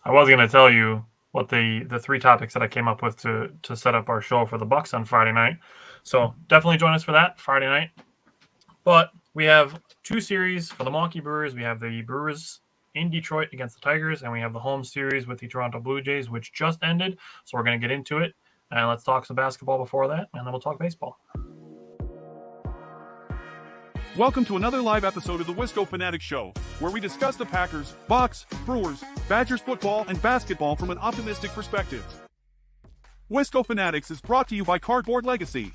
I was going to tell you what the three topics that I came up with to set up our show for the Bucks on Friday night. So definitely join us for that Friday night. But we have two series for the Milwaukee Brewers. We have the Brewers in Detroit against the Tigers, and we have the home series with the Toronto Blue Jays, which just ended. So we're going to get into it. And let's talk some basketball before that, and then we'll talk baseball. Welcome to another live episode of the Wisco Fanatics Show, where we discuss the Packers, Bucks, Brewers, Badgers football, and basketball from an optimistic perspective. Wisco Fanatics is brought to you by Cardboard Legacy,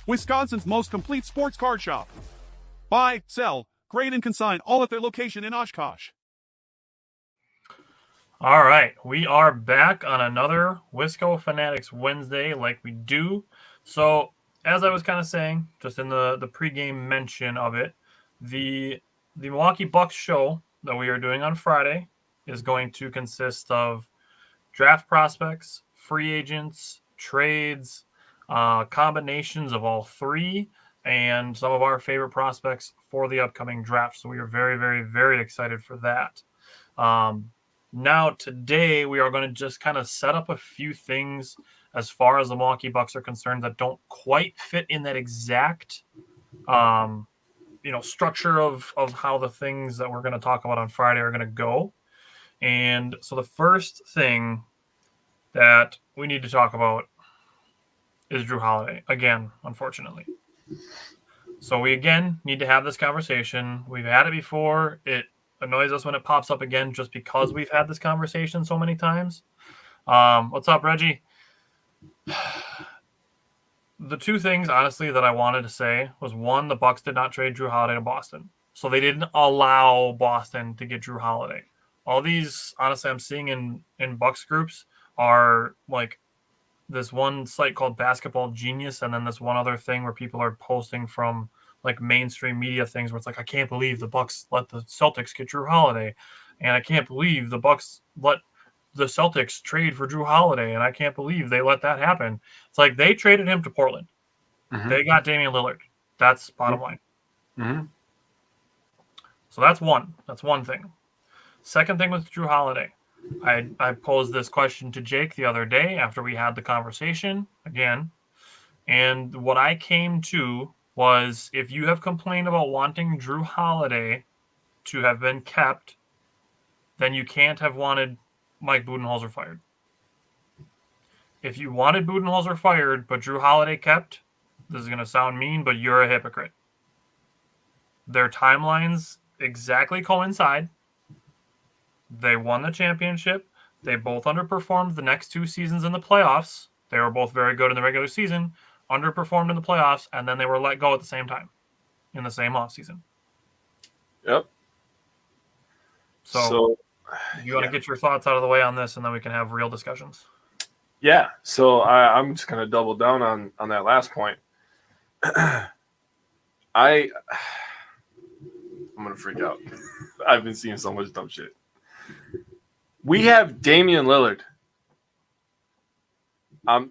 Wisconsin's most complete sports card shop. Buy, sell, grade, and consign all at their location in Oshkosh. All right, we are back on another Wisco Fanatics Wednesday like we do. So, as I was kind of saying, just in the pregame mention of it, the Milwaukee Bucks show that we are doing on Friday is going to consist of draft prospects, free agents, trades, combinations of all three, and some of our favorite prospects for the upcoming draft. So we are very, very, very excited for that. Now, today, we are going to just kind of set up a few things as far as the Milwaukee Bucks are concerned that don't quite fit in that exact, structure of how the things that we're going to talk about on Friday are going to go. And so the first thing that we need to talk about is Drew Holiday, again, unfortunately. So we, again, need to have this conversation. We've had it before. It annoys us when it pops up again just because we've had this conversation so many times. What's up, Reggie? The two things, honestly, that I wanted to say was, one, the Bucks did not trade Drew Holiday to Boston. So they didn't allow Boston to get Drew Holiday. All these, honestly, I'm seeing in Bucks groups are like this one site called Basketball Genius, and then this one other thing where people are posting from like mainstream media things where it's like, I can't believe the Bucks let the Celtics get Drew Holiday, and I can't believe the Bucks let the Celtics trade for Drew Holiday, and I can't believe they let that happen. It's like they traded him to Portland. Mm-hmm. They got Damian Lillard. That's bottom line. Mm-hmm. So that's one. That's one thing. Second thing with Drew Holiday. I posed this question to Jake the other day after we had the conversation again. And what I came to was, if you have complained about wanting Drew Holiday to have been kept, then you can't have wanted Mike Budenholzer fired. If you wanted Budenholzer fired but Drew Holiday kept, this is going to sound mean, but you're a hypocrite. Their timelines exactly coincide. They won the championship. They both underperformed the next two seasons in the playoffs. They were both very good in the regular season, underperformed in the playoffs, and then they were let go at the same time in the same offseason. Yep. So you want to get your thoughts out of the way on this, and then we can have real discussions. Yeah. So I'm just going to double down on that last point. I'm going to freak out. I've been seeing so much dumb shit. We have Damian Lillard. I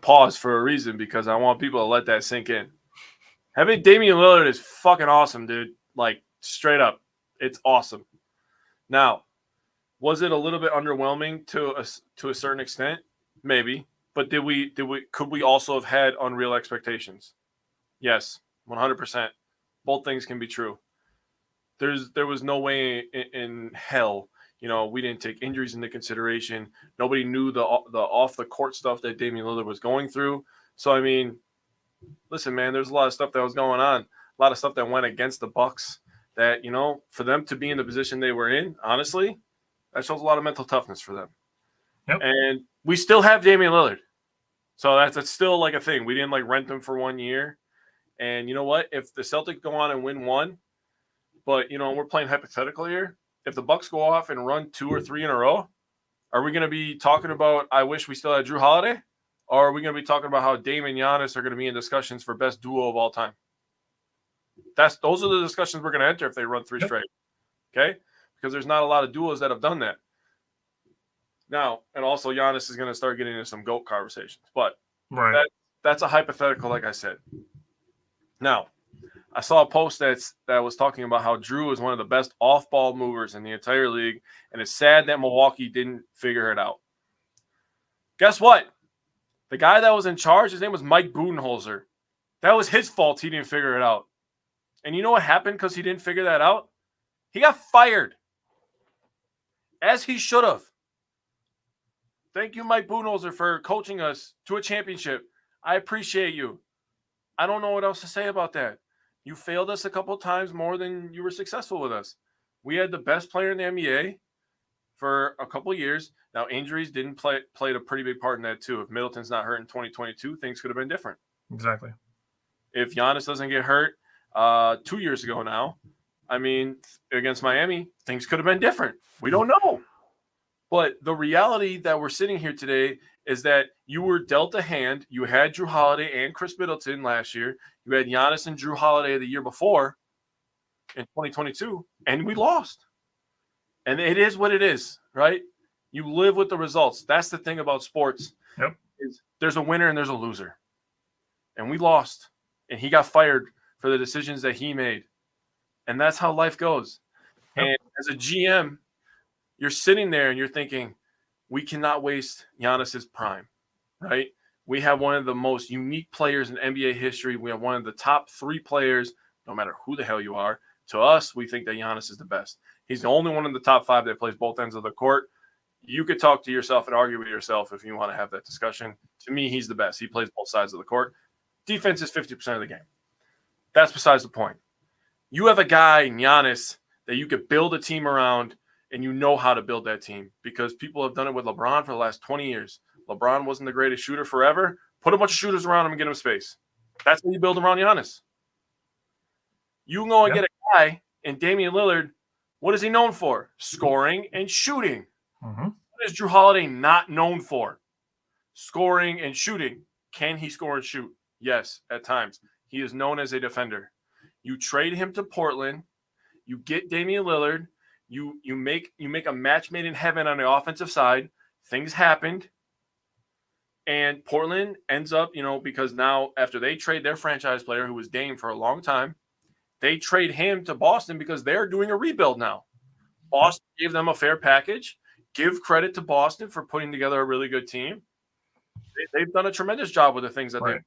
paused for a reason because I want people to let that sink in. Having Damian Lillard is fucking awesome, dude. Like, straight up. It's awesome. Now, was it a little bit underwhelming to a certain extent? Maybe. But could we also have had unreal expectations? Yes, 100%. Both things can be true. There was no way in hell, we didn't take injuries into consideration. Nobody knew the off the court stuff that Damian Lillard was going through. So I mean, listen, man, there's a lot of stuff that was going on, a lot of stuff that went against the Bucks. That for them to be in the position they were in, honestly, that shows a lot of mental toughness for them. Yep. And we still have Damian Lillard, so that's still like a thing. We didn't like rent him for 1 year. And you know what? If the Celtics go on and win one, but we're playing hypothetical here. If the Bucks go off and run 2 or 3 in a row, are we going to be talking about, I wish we still had Drew Holiday? Or are we going to be talking about how Dame and Giannis are going to be in discussions for best duo of all time? Those are the discussions we're going to enter if they run 3 straight. Okay? Because there's not a lot of duos that have done that. Now, and also Giannis is going to start getting into some GOAT conversations. But right. That's a hypothetical, like I said. Now, I saw a post that was talking about how Drew is one of the best off-ball movers in the entire league, and it's sad that Milwaukee didn't figure it out. Guess what? The guy that was in charge, his name was Mike Budenholzer. That was his fault he didn't figure it out. And you know what happened because he didn't figure that out? He got fired. As he should have. Thank you, Mike Budenholzer, for coaching us to a championship. I appreciate you. I don't know what else to say about that. You failed us a couple of times more than you were successful with us. We had the best player in the NBA for a couple of years. Now, injuries played a pretty big part in that, too. If Middleton's not hurt in 2022, things could have been different. Exactly. If Giannis doesn't get hurt 2 years ago now, I mean, against Miami, things could have been different. We don't know. But the reality that we're sitting here today is that you were dealt a hand. You had Drew Holiday and Chris Middleton last year. You had Giannis and Drew Holiday the year before in 2022, and we lost. And it is what it is, right? You live with the results. That's the thing about sports. Yep. Is there's a winner and there's a loser. And we lost. And he got fired for the decisions that he made. And that's how life goes. Yep. And as a GM, you're sitting there and you're thinking, we cannot waste Giannis's prime, right? We have one of the most unique players in NBA history. We have one of the top 3 players, no matter who the hell you are. To us, we think that Giannis is the best. He's the only one in the top 5 that plays both ends of the court. You could talk to yourself and argue with yourself if you want to have that discussion. To me, he's the best. He plays both sides of the court. Defense is 50% of the game. That's besides the point. You have a guy, Giannis, that you could build a team around, and you know how to build that team because people have done it with LeBron for the last 20 years. LeBron wasn't the greatest shooter forever. Put a bunch of shooters around him and get him space. That's what you build around Giannis. You can go and get a guy in Damian Lillard. What is he known for? Scoring and shooting. Mm-hmm. What is Drew Holiday not known for? Scoring and shooting. Can he score and shoot? Yes, at times. He is known as a defender. You trade him to Portland. You get Damian Lillard. You make a match made in heaven on the offensive side. Things happened. And Portland ends up, because now after they trade their franchise player who was Dame for a long time, they trade him to Boston because they're doing a rebuild now. Boston gave them a fair package. Give credit to Boston for putting together a really good team. They've done a tremendous job with the things that they.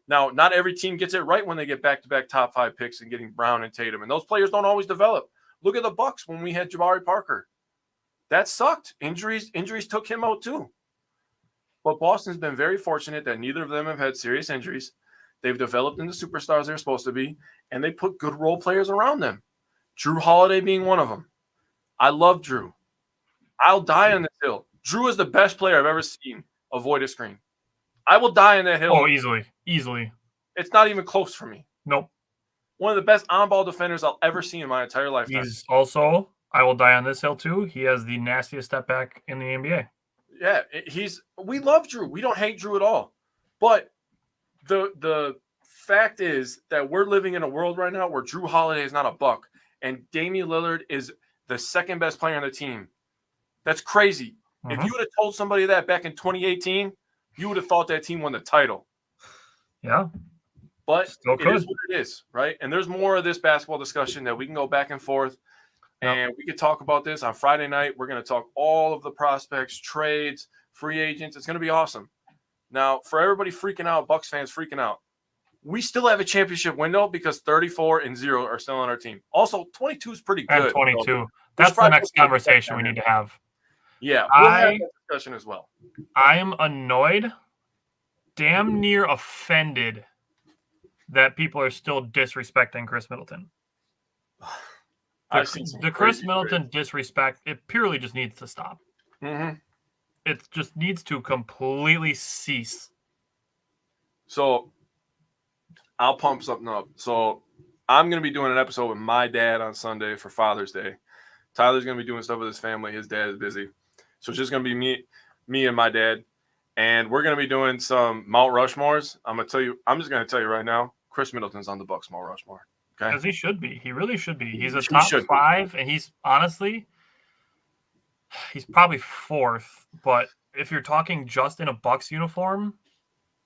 Now, not every team gets it right when they get back-to-back top 5 picks and getting Brown and Tatum. And those players don't always develop. Look at the Bucks when we had Jabari Parker. That sucked. Injuries took him out too. But Boston's been very fortunate that neither of them have had serious injuries. They've developed into superstars they're supposed to be, and they put good role players around them. Drew Holiday being one of them. I love Drew. I'll die on this hill. Drew is the best player I've ever seen avoid a screen. I will die on that hill. Oh, easily. It's not even close for me. Nope. One of the best on-ball defenders I'll ever see in my entire lifetime. He's also, I will die on this hill too, he has the nastiest step back in the NBA. Yeah, we love Drew. We don't hate Drew at all. But the fact is that we're living in a world right now where Drew Holiday is not a buck, and Damian Lillard is the second best player on the team. That's crazy. Mm-hmm. If you would have told somebody that back in 2018, you would have thought that team won the title. Yeah. But Still it is what it is, right? And there's more of this basketball discussion that we can go back and forth. And we could talk about this on Friday night. We're going to talk all of the prospects, trades, free agents. It's going to be awesome. Now, for everybody freaking out, Bucks fans freaking out, we still have a championship window because 34-0 are still on our team. Also, 22 is pretty good. And 22. So that's the next conversation we need to have. Yeah, we'll have that discussion as well. I am annoyed, damn near offended that people are still disrespecting Chris Middleton. The Chris Middleton disrespect, it purely just needs to stop. Mm-hmm. It just needs to completely cease. So I'll pump something up. So I'm going to be doing an episode with my dad on Sunday for Father's Day. Tyler's going to be doing stuff with his family. His dad is busy. So it's just going to be me and my dad. And we're going to be doing some Mount Rushmores. I'm just going to tell you right now, Chris Middleton's on the Bucks Mount Rushmore. Okay? Because he should be. He really should be. He's a top 5, and he's probably 4th. But if you're talking just in a Bucks uniform,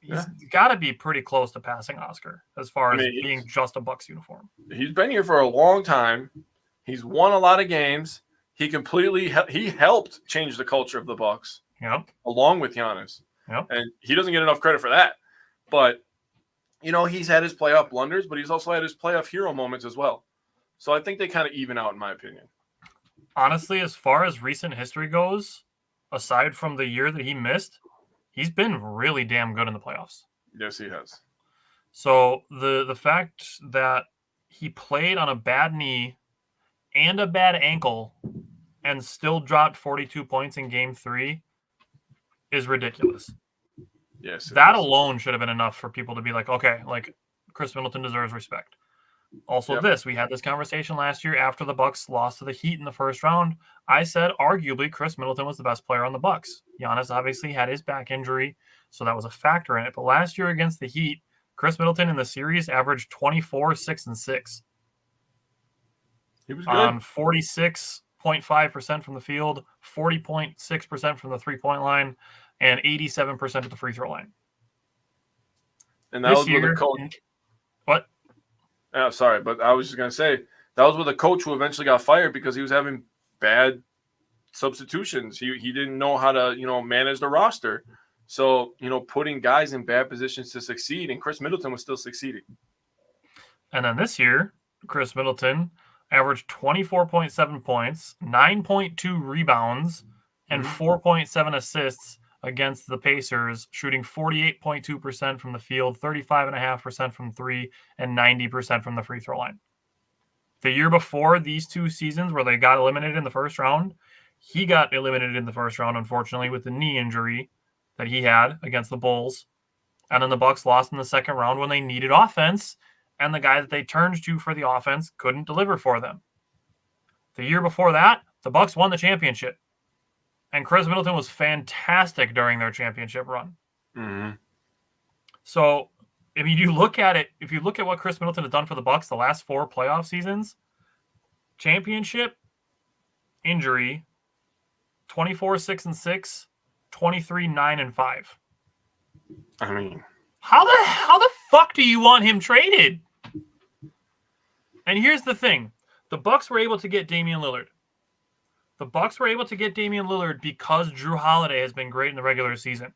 he's got to be pretty close to passing Oscar as far as being just a Bucks uniform. He's been here for a long time. He's won a lot of games. He helped change the culture of the Bucks. Yep. Along with Giannis. Yep. And he doesn't get enough credit for that. But, he's had his playoff blunders, but he's also had his playoff hero moments as well. So I think they kind of even out, in my opinion. Honestly, as far as recent history goes, aside from the year that he missed, he's been really damn good in the playoffs. Yes, he has. So the fact that he played on a bad knee and a bad ankle and still dropped 42 points in Game 3 is ridiculous. Yes. That alone should have been enough for people to be like, okay, like Chris Middleton deserves respect. Also, we had this conversation last year after the Bucks lost to the Heat in the first round. I said arguably Chris Middleton was the best player on the Bucks. Giannis obviously had his back injury, so that was a factor in it. But last year against the Heat, Chris Middleton in the series averaged 24, 6, and 6. He was good. On 46.5% from the field, 40.6% from the three-point line, and 87% at the free throw line. And that was with a coach. What? Yeah, sorry, but I was just going to say, that was with a coach who eventually got fired because he was having bad substitutions. He didn't know how to, manage the roster. So, putting guys in bad positions to succeed, and Chris Middleton was still succeeding. And then this year, Chris Middleton averaged 24.7 points, 9.2 rebounds, and 4.7 assists against the Pacers, shooting 48.2% from the field, 35.5% from three, and 90% from the free throw line. The year before these two seasons where they got eliminated in the first round, he got eliminated in the first round, unfortunately, with the knee injury that he had against the Bulls. And then the Bucks lost in the second round when they needed offense, and the guy that they turned to for the offense couldn't deliver for them. The year before that, the Bucks won the championship. And Chris Middleton was fantastic during their championship run. Mm-hmm. So if you look at what Chris Middleton has done for the Bucks the last 4 playoff seasons, championship, injury, 24, 6, and 6, 23, 9, and 5. I mean, how the fuck do you want him traded? And here's the thing. The Bucks were able to get Damian Lillard. The Bucks were able to get Damian Lillard because Drew Holiday has been great in the regular season.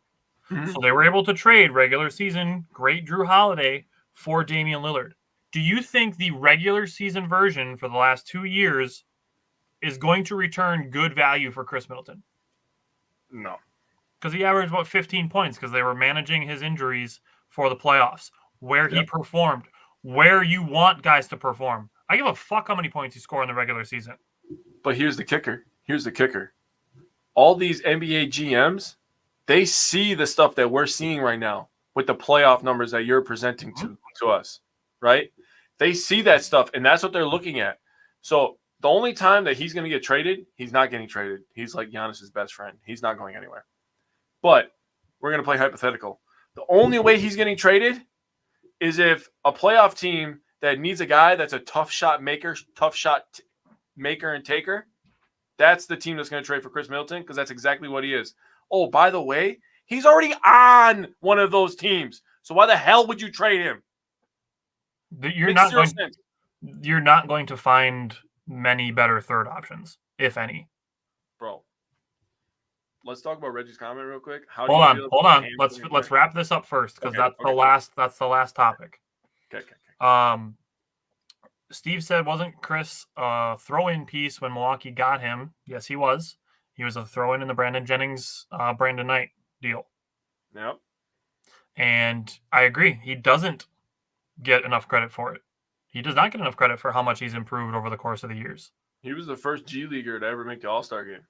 Mm-hmm. So they were able to trade regular season great Drew Holiday for Damian Lillard. Do you think the regular season version for the last 2 years is going to return good value for Chris Middleton? No. Because he averaged about 15 points because they were managing his injuries for the playoffs, where he performed, where you want guys to perform. I give a fuck how many points you score in the regular season. But here's the kicker. All these NBA GMs, they see the stuff that we're seeing right now with the playoff numbers that you're presenting to us, right? They see that stuff, and that's what they're looking at. So the only time that he's going to get traded, he's not getting traded. He's like Giannis's best friend. He's not going anywhere. But we're going to play hypothetical. The only way he's getting traded is if a playoff team that needs a guy that's a tough shot maker and taker, that's the team that's going to trade for Chris Middleton because that's exactly what he is. Oh, by the way, he's already on one of those teams. So why the hell would you trade him? You're not going to find many better third options, if any. Bro, let's talk about Reggie's comment real quick. Hold on. Let's wrap this up first because that's the last topic. Okay. Steve said, wasn't Chris a throw-in piece when Milwaukee got him? Yes, he was. He was a throw-in the Brandon Jennings, Brandon Knight deal. Yep. And I agree. He doesn't get enough credit for it. He does not get enough credit for how much he's improved over the course of the years. He was the first G Leaguer to ever make the All-Star game.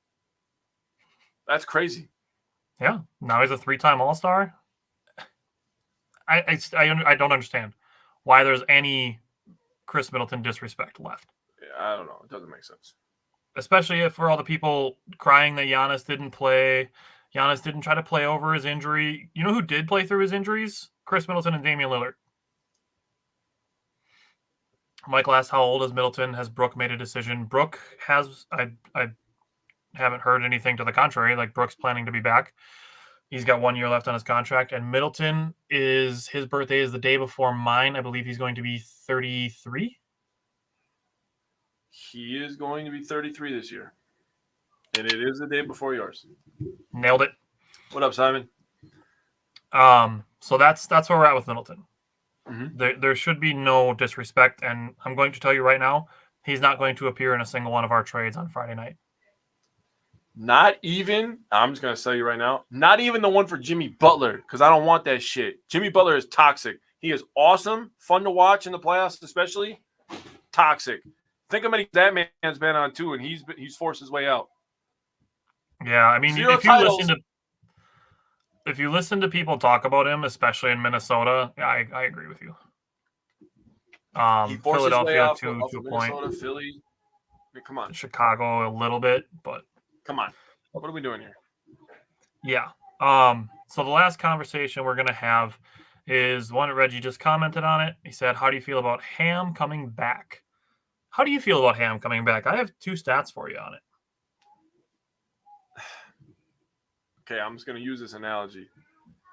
That's crazy. Yeah. Now he's a 3-time All-Star. I don't understand why there's any Chris Middleton disrespect left. Yeah, I don't know. It doesn't make sense. Especially for all the people crying that Giannis didn't play. Giannis didn't try to play over his injury. You know who did play through his injuries? Chris Middleton and Damian Lillard. Michael asked how old is Middleton? Has Brooke made a decision? Brooke has. I haven't heard anything to the contrary. Like Brooke's planning to be back. He's got 1 year left on his contract. And Middleton his birthday is the day before mine. I believe he's going to be 33. He is going to be 33 this year. And it is the day before yours. Nailed it. What up, Simon? So that's where we're at with Middleton. Mm-hmm. There should be no disrespect, and I'm going to tell you right now, he's not going to appear in a single one of our trades on Friday night. Not even, I'm just going to tell you right now, not even the one for Jimmy Butler, because I don't want that shit. Jimmy Butler is toxic. He is awesome, fun to watch in the playoffs, especially toxic. Think how many that man's been on too, and he's forced his way out. Yeah, I mean, if you listen to people talk about him, especially in Minnesota, I agree with you. He forced his way out to a Minnesota, point. Philly. I mean, come on. Chicago a little bit, but come on. What are we doing here? Yeah. So the last conversation we're gonna have is one that Reggie just commented on it. He said, "How do you feel about Ham coming back?" How do you feel about Ham coming back? I have 2 stats for you on it. Okay, I'm just going to use this analogy.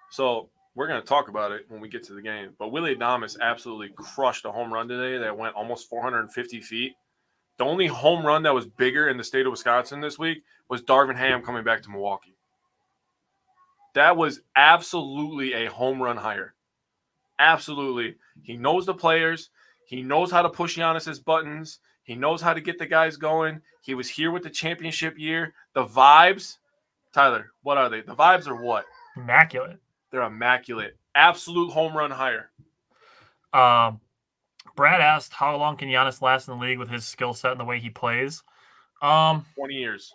So we're going to talk about it when we get to the game. But Willie Adames absolutely crushed a home run today that went almost 450 feet. The only home run that was bigger in the state of Wisconsin this week was Darvin Ham coming back to Milwaukee. That was absolutely a home run hire. Absolutely. He knows the players. He knows how to push Giannis's buttons. He knows how to get the guys going. He was here with the championship year. The vibes, Tyler, what are they? The vibes are what? Immaculate. They're immaculate. Absolute home run hire. Brad asked, how long can Giannis last in the league with his skill set and the way he plays? 20 years.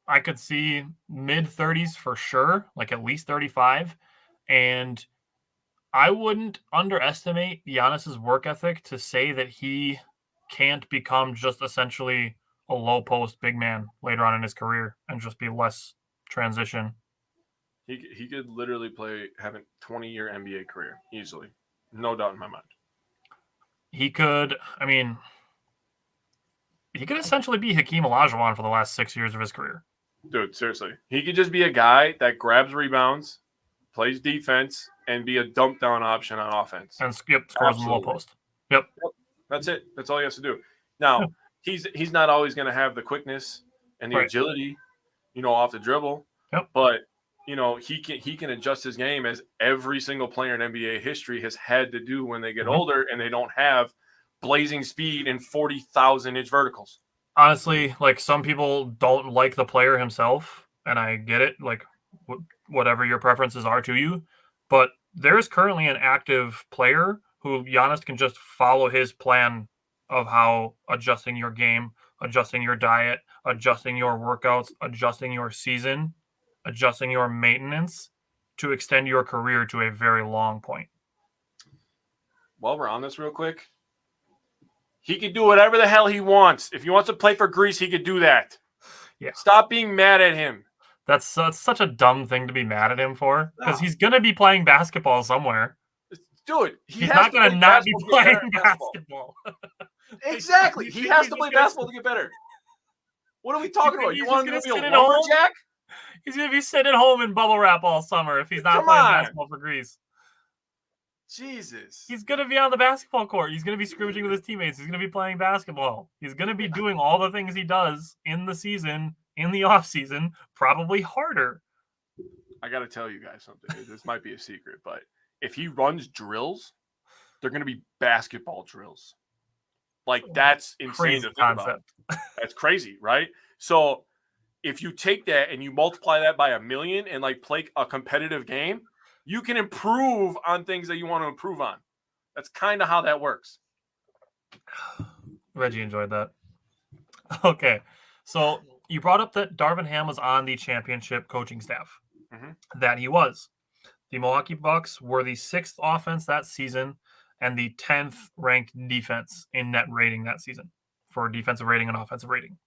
I could see mid-30s for sure, like at least 35. And I wouldn't underestimate Giannis's work ethic to say that he can't become just essentially a low-post big man later on in his career and just be less transition. He could literally have a 20-year NBA career easily. No doubt in my mind. He could essentially be Hakeem Olajuwon for the last 6 years of his career. Dude, seriously. He could just be a guy that grabs rebounds, plays defense, and be a dump down option on offense. And scores in the low post. Yep. That's it. That's all he has to do. Now, he's not always going to have the quickness and the agility, off the dribble. Yep. But, he can adjust his game as every single player in NBA history has had to do when they get older and they don't have blazing speed and 40,000-inch verticals. Honestly, like, some people don't like the player himself, and I get it, like, whatever your preferences are to you, but there's currently an active player who Giannis can just follow his plan of how adjusting your game, adjusting your diet, adjusting your workouts, adjusting your season, adjusting your maintenance to extend your career to a very long point. While we're on this real quick, he can do whatever the hell he wants. If he wants to play for Greece, he could do that. Yeah. Stop being mad at him. That's such a dumb thing to be mad at him for, because he's going to be playing basketball somewhere. Dude, he's not going to not be playing basketball. Exactly. He has to play basketball to get better. What are we talking about? You want him to be a lumberjack? He's going to be sitting at home in bubble wrap all summer if he's not playing basketball for Greece. Jesus. He's going to be on the basketball court. He's going to be scrimmaging with his teammates. He's going to be playing basketball. He's going to be doing all the things he does in the season, in the off season, probably harder. I got to tell you guys something. This might be a secret, but if he runs drills, they're going to be basketball drills. Like, that's insane to think about. That's crazy, right? So if you take that and you multiply that by 1 million and play a competitive game, you can improve on things that you want to improve on. That's kind of how that works. Reggie enjoyed that. Okay. So you brought up that Darvin Ham was on the championship coaching staff. Mm-hmm. That he was. The Milwaukee Bucks were the 6th offense that season and the 10th ranked defense in net rating that season for defensive rating and offensive rating.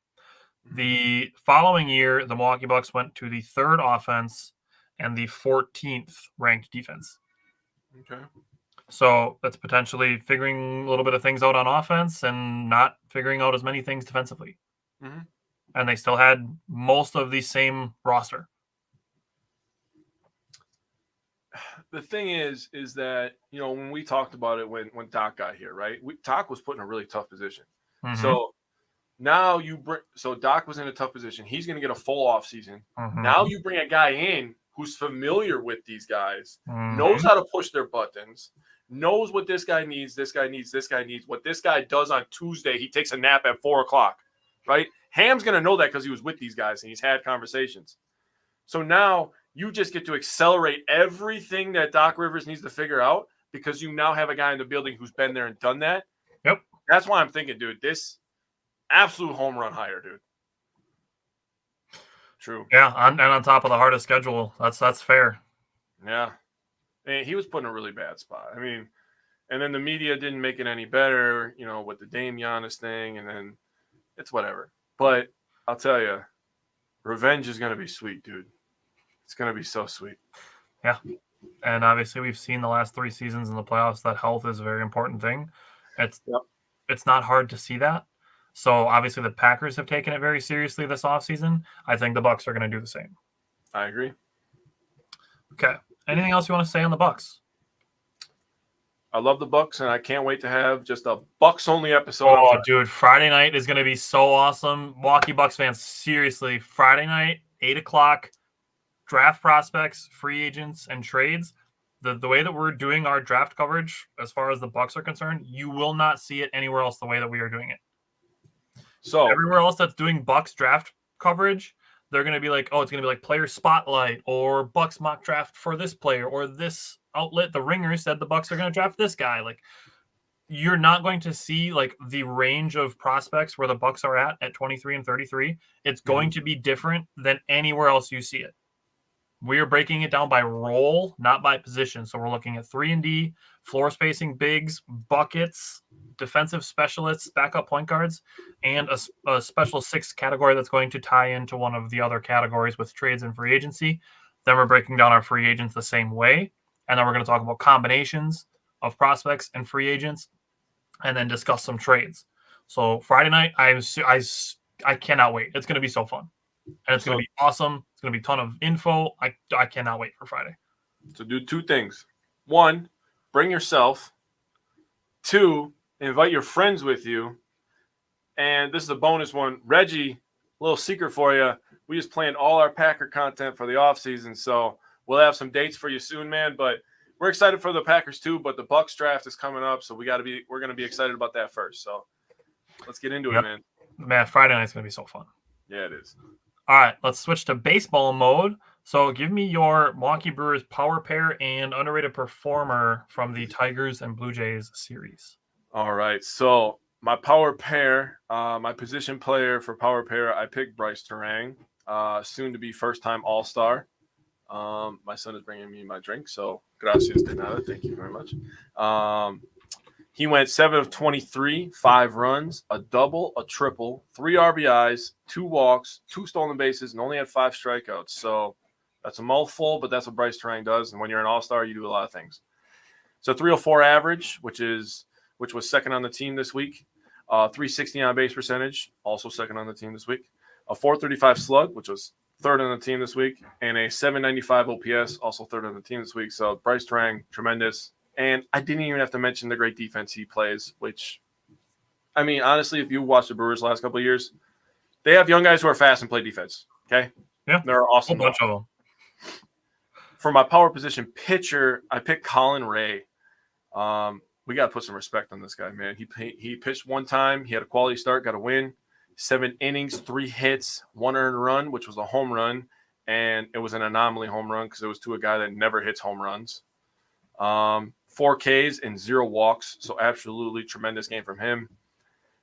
The following year, the Milwaukee Bucks went to the 3rd offense and the 14th ranked defense. Okay. So that's potentially figuring a little bit of things out on offense and not figuring out as many things defensively. Mm-hmm. And they still had most of the same roster. the thing is that, when we talked about it when Doc got here, right? Doc was put in a really tough position. Mhm. So now Doc was in a tough position. He's going to get a full off season. Mhm. Now you bring a guy in who's familiar with these guys, Mhm. knows how to push their buttons, knows what this guy needs, this guy needs, this guy needs. What this guy does on Tuesday, he takes a nap at 4:00, right? Ham's going to know that because he was with these guys and he's had conversations. So now you just get to accelerate everything that Doc Rivers needs to figure out because you now have a guy in the building who's been there and done that. Yep. That's why I'm thinking, dude, this absolute home run hire, dude. True. Yeah, and on top of the hardest schedule, that's fair. Yeah. And he was put in a really bad spot. I mean, and then the media didn't make it any better, with the Dame Giannis thing, and then it's whatever. But I'll tell you, revenge is going to be sweet, dude. It's going to be so sweet. Yeah. And obviously we've seen the last 3 seasons in the playoffs that health is a very important thing. It's not hard to see that. So obviously the Packers have taken it very seriously this offseason. I think the Bucks are going to do the same. I agree. Okay. Anything else you want to say on the Bucks? I love the Bucks, and I can't wait to have just a Bucks only episode. Oh, dude, Friday night is going to be so awesome. Milwaukee Bucks fans, seriously, Friday night, 8:00, draft prospects, free agents, and trades. The way that we're doing our draft coverage, as far as the Bucks are concerned, you will not see it anywhere else the way that we are doing it. So everywhere else that's doing Bucks draft coverage, they're going to be like, oh, it's going to be like player spotlight or Bucks mock draft for this player or this outlet. The Ringer said the Bucks are going to draft this guy. Like, you're not going to see like the range of prospects where the Bucks are at 23 and 33. It's going to be different than anywhere else you see it. We are breaking it down by role, not by position. So we're looking at 3-and-D, floor spacing, bigs, buckets, defensive specialists, backup point guards, and a special 6 category that's going to tie into one of the other categories with trades and free agency. Then we're breaking down our free agents the same way. And then we're going to talk about combinations of prospects and free agents and then discuss some trades. So Friday night, I cannot wait. It's going to be so fun. And it's going to be awesome. It's going to be a ton of info. I cannot wait for Friday. So do 2 things. 1, bring yourself. 2, invite your friends with you. And this is a bonus one. Reggie, a little secret for you. We just planned all our Packer content for the offseason. So we'll have some dates for you soon, man. But we're excited for the Packers too. But the Bucks draft is coming up. So we're going to be excited about that first. So let's get into it, man. Man, Friday night's going to be so fun. Yeah, it is. All right, let's switch to baseball mode. So give me your Milwaukee Brewers power pair and underrated performer from the Tigers and Blue Jays series. All right, so my power pair, my position player for power pair, I picked Bryce Terang, soon to be first-time All-Star. My son is bringing me my drink, so gracias de nada. Thank you very much. He went 7 of 23, 5 runs, a double, a triple, 3 RBIs, 2 walks, 2 stolen bases, and only had 5 strikeouts. So that's a mouthful, but that's what Bryce Terang does. And when you're an all-star, you do a lot of things. So 304 average, which was second on the team this week. 360 on base percentage, also second on the team this week. A 435 slug, which was third on the team this week. And a 795 OPS, also third on the team this week. So Bryce Terang, tremendous. And I didn't even have to mention the great defense he plays, which, I mean, honestly, if you watch the Brewers the last couple of years, they have young guys who are fast and play defense, okay? Yeah. They're awesome. A bunch of them. For my power position pitcher, I picked Colin Ray. We got to put some respect on this guy, man. He pitched one time. He had a quality start, got a win. 7 innings, 3 hits, 1 earned run, which was a home run. And it was an anomaly home run because it was to a guy that never hits home runs. 4 Ks and 0 walks. So absolutely tremendous game from him.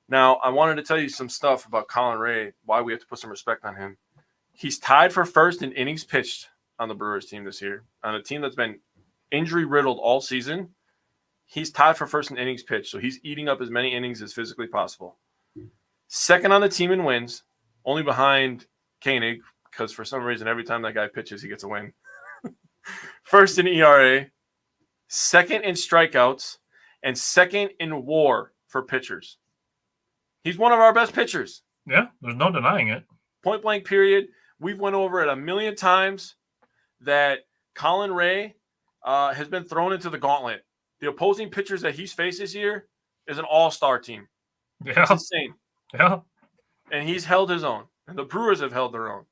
Now, I wanted to tell you some stuff about Colin Ray, why we have to put some respect on him. He's tied for first in innings pitched on the Brewers team this year. On a team that's been injury-riddled all season, he's tied for first in innings pitched. So he's eating up as many innings as physically possible. Second on the team in wins, only behind Koenig, because for some reason every time that guy pitches, he gets a win. First in ERA, second in strikeouts, and second in WAR for pitchers. He's one of our best pitchers. Yeah, there's no denying it. Point blank period. We've went over it a million times that Colin Ray has been thrown into the gauntlet. The opposing pitchers that he's faced this year is an all-star team. Yeah. It's insane. Yeah. And he's held his own. And the Brewers have held their own.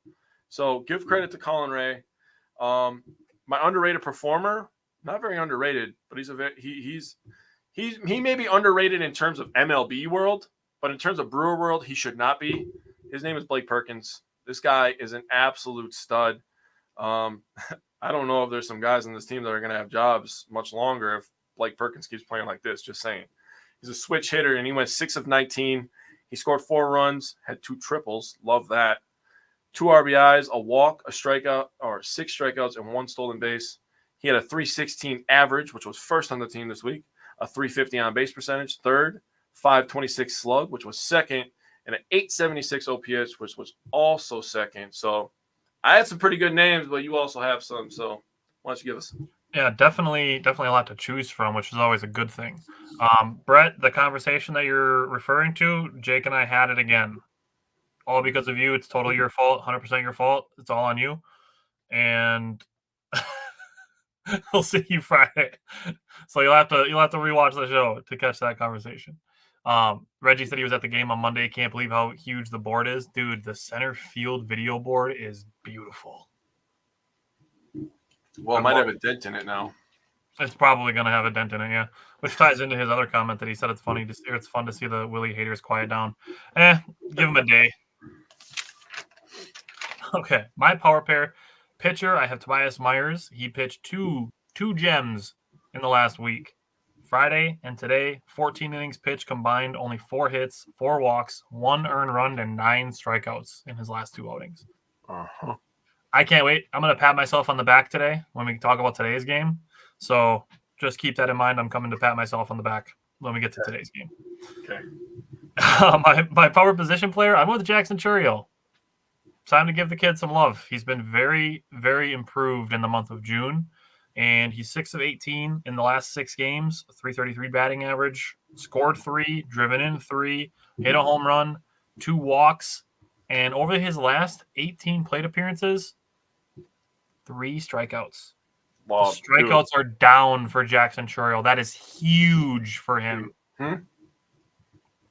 So give credit to Colin Ray. My underrated performer, not very underrated, but he may be underrated in terms of MLB world, but in terms of Brewer world, he should not be. His name is Blake Perkins. This guy is an absolute stud. I don't know if there's some guys on this team that are going to have jobs much longer if Blake Perkins keeps playing like this, just saying. He's a switch hitter, and he went 6 of 19. He scored 4 runs, had 2 triples. Love that. 2 RBIs, a walk, a strikeout, or 6 strikeouts, and 1 stolen base. He had a .316 average, which was first on the team this week, a .350 on base percentage, third, .526 slug, which was second, and an .876 OPS, which was also second. So I had some pretty good names, but you also have some. So why don't you give us? Yeah, definitely a lot to choose from, which is always a good thing. Brett, the conversation that you're referring to, Jake and I had it again. All because of you. It's totally your fault, 100% your fault. It's all on you. And we'll see you Friday. So you'll have to rewatch the show to catch that conversation. Reggie said he was at the game on Monday. Can't believe how huge the board is. Dude, the center field video board is beautiful. Well, it might have a dent in it now. It's probably going to have a dent in it, yeah. Which ties into his other comment that he said it's fun to see the Willie haters quiet down. Give him a day. Okay, my power pair pitcher, I have Tobias Myers. He pitched two gems in the last week. Friday and today, 14 innings pitched combined, only 4 hits, 4 walks, 1 earned run, and 9 strikeouts in his last 2 outings. Uh-huh. I can't wait. I'm going to pat myself on the back today when we talk about today's game. So just keep that in mind. I'm coming to pat myself on the back when we get to today's game. Okay. My power position player, I'm with Jackson Churiel. Time to give the kid some love. He's been very, very improved in the month of June. And he's 6 of 18 in the last 6 games, .333 batting average, scored 3, driven in 3, hit a home run, 2 walks. And over his last 18 plate appearances, 3 strikeouts. Wow, the strikeouts are down for Jackson Churiel. That is huge for him. Mm-hmm.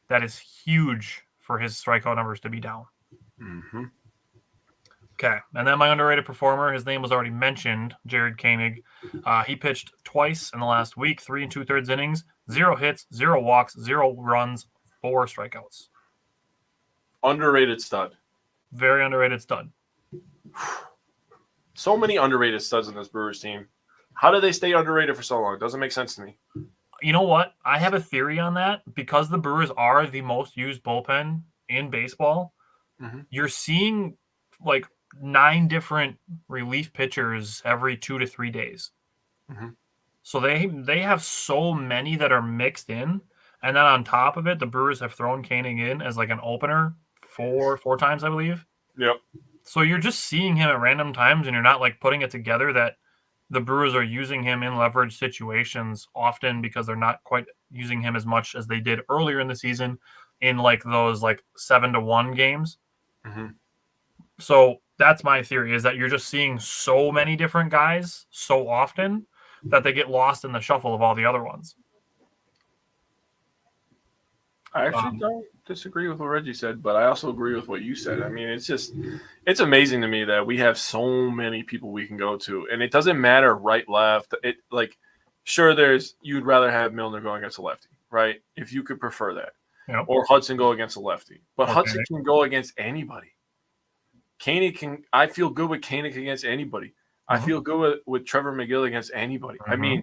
That is huge for his strikeout numbers to be down. Mm-hmm. Okay, and then my underrated performer, his name was already mentioned, Jared Koenig. He pitched twice in the last week, 3 2/3 innings, 0 hits, 0 walks, 0 runs, 4 strikeouts. Underrated stud. Very underrated stud. So many underrated studs in this Brewers team. How do they stay underrated for so long? It doesn't make sense to me. You know what? I have a theory on that. Because the Brewers are the most used bullpen in baseball, you're seeing like 9 different relief pitchers every 2 to 3 days. So they have so many that are mixed in. And then on top of it, the Brewers have thrown Koenig in as like an opener four times, I believe. Yep. So you're just seeing him at random times, and you're not like putting it together that the Brewers are using him in leverage situations often because they're not quite using him as much as they did earlier in the season in like those like 7-1 games. So that's my theory, is that you're just seeing so many different guys so often that they get lost in the shuffle of all the other ones. I actually don't disagree with what Reggie said, but I also agree with what you said. I mean, it's amazing to me that we have so many people we can go to, and it doesn't matter right, left. It like, sure, you'd rather have Milner go against a lefty, right? If you could prefer that, or Hudson go against a lefty, but Hudson can go against anybody. Koenig can. I feel good with Koenig against anybody. I feel good with Trevor McGill against anybody. I mean,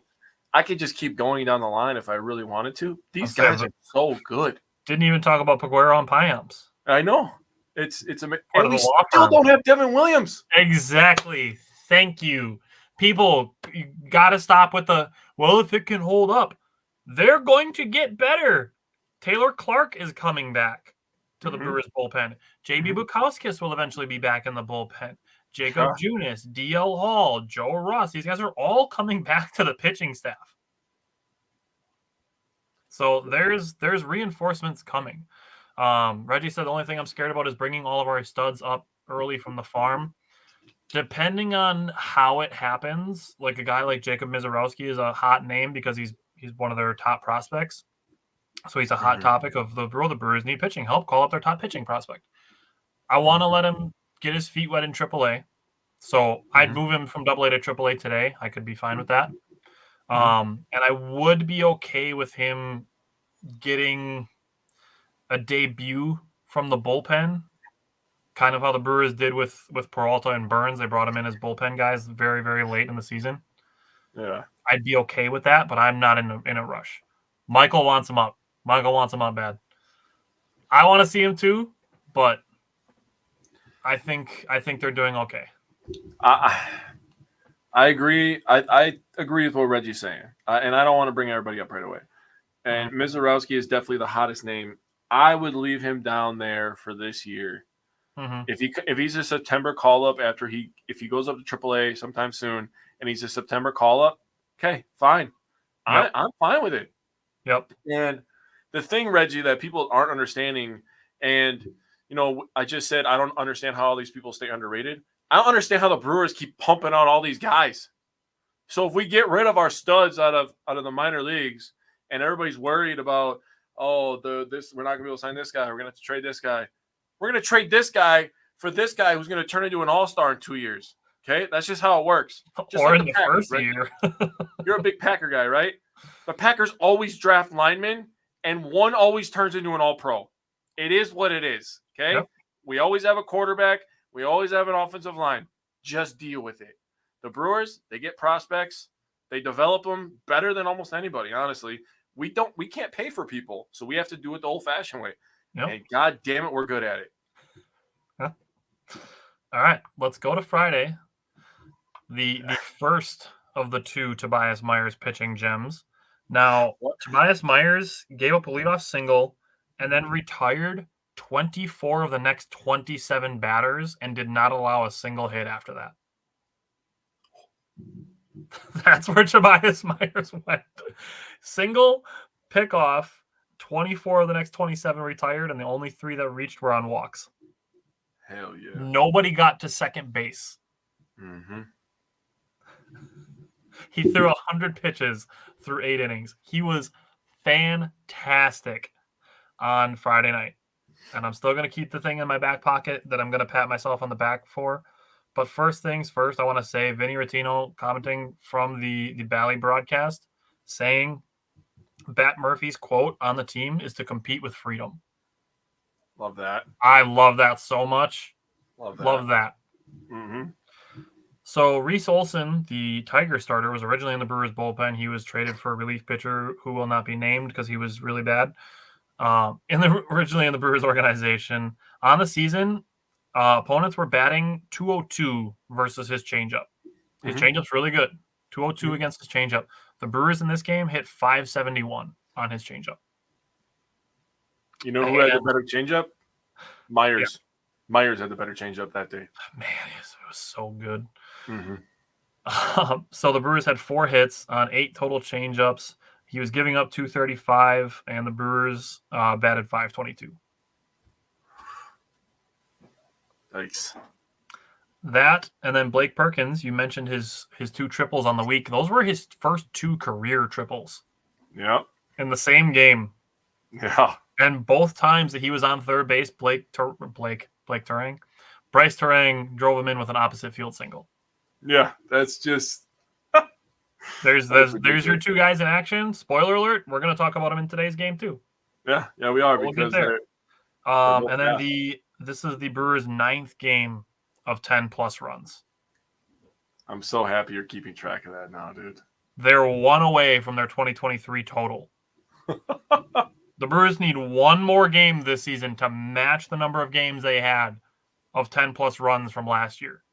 I could just keep going down the line if I really wanted to. These guys are so good. Didn't even talk about Peguero and Payamps. I know. It's amazing. And we still don't have Devin Williams. Exactly. Thank you. People, you got to stop with if it can hold up. They're going to get better. Taylor Clark is coming back to the Brewers bullpen. J.B. Bukowskis will eventually be back in the bullpen. Jacob Junis, D.L. Hall, Joe Ross. These guys are all coming back to the pitching staff. So there's reinforcements coming. Reggie said the only thing I'm scared about is bringing all of our studs up early from the farm. Depending on how it happens, like a guy like Jacob Mizorowski is a hot name because he's one of their top prospects. So he's a hot topic of the Brewers need pitching help. Call up their top pitching prospect. I want to let him get his feet wet in AAA. So I'd move him from AA to AAA today. I could be fine with that. And I would be okay with him getting a debut from the bullpen, kind of how the Brewers did with Peralta and Burns. They brought him in as bullpen guys very, very late in the season. Yeah. I'd be okay with that, but I'm not in a rush. Michael wants him up. Michael wants him up bad. I want to see him too, but I think they're doing okay. I agree. I agree with what Reggie's saying, and I don't want to bring everybody up right away. And Mizorowski is definitely the hottest name. I would leave him down there for this year. If he's a September call up if he goes up to AAA sometime soon and he's a September call up, okay, fine. Yep. I'm fine with it. Yep. And the thing, Reggie, that people aren't understanding, and I just said I don't understand how all these people stay underrated. I don't understand how the Brewers keep pumping out all these guys. So if we get rid of our studs out of the minor leagues, and everybody's worried about we're not gonna be able to sign this guy, we're gonna have to trade this guy. We're gonna trade this guy for this guy who's gonna turn into an all-star in 2 years. Okay, that's just how it works. Just or like in the Packers, first right? year. You're a big Packer guy, right? The Packers always draft linemen, and one always turns into an all-pro. It is what it is, okay? Yep. We always have a quarterback. We always have an offensive line. Just deal with it. The Brewers, they get prospects. They develop them better than almost anybody, honestly. We can't pay for people, so we have to do it the old-fashioned way. Yep. And God damn it, we're good at it. Huh. All right, let's go to Friday. The first of the two Tobias Myers pitching gems. Now, Tobias Myers gave up a leadoff single and then retired 24 of the next 27 batters and did not allow a single hit after that. That's where Tobias Myers went. Single, pickoff, 24 of the next 27 retired, and the only 3 that reached were on walks. Hell yeah. Nobody got to second base. He threw 100 pitches through 8 innings. He was fantastic on Friday night. And I'm still going to keep the thing in my back pocket that I'm going to pat myself on the back for. But first things first, I want to say Vinny Rattino commenting from the Bally broadcast saying Bat Murphy's quote on the team is to compete with freedom. Love that. I love that so much. Love that. So Reese Olson, the Tiger starter, was originally in the Brewers bullpen. He was traded for a relief pitcher who will not be named because he was really bad. Originally in the Brewers organization. On the season, opponents were batting 202 versus his changeup. His changeup's really good. 202 against his changeup. The Brewers in this game hit 571 on his changeup. You know who had the better changeup? Myers. Yeah. Myers had the better changeup that day. Man, it was so good. So the Brewers had 4 hits on 8 total changeups. He was giving up 235, and the Brewers batted 522. Thanks. That, and then Blake Perkins, you mentioned his 2 triples on the week. Those were his first 2 career triples. Yep. In the same game. Yeah. And both times that he was on third base, Bryce Turang drove him in with an opposite field single. Yeah, that's just... There's your 2 guys in action. Spoiler alert, we're going to talk about them in today's game too. Yeah, we are, because they're and then this is the Brewers' 9th game of 10-plus runs. I'm so happy you're keeping track of that now, dude. They're 1 away from their 2023 total. The Brewers need 1 more game this season to match the number of games they had of 10-plus runs from last year.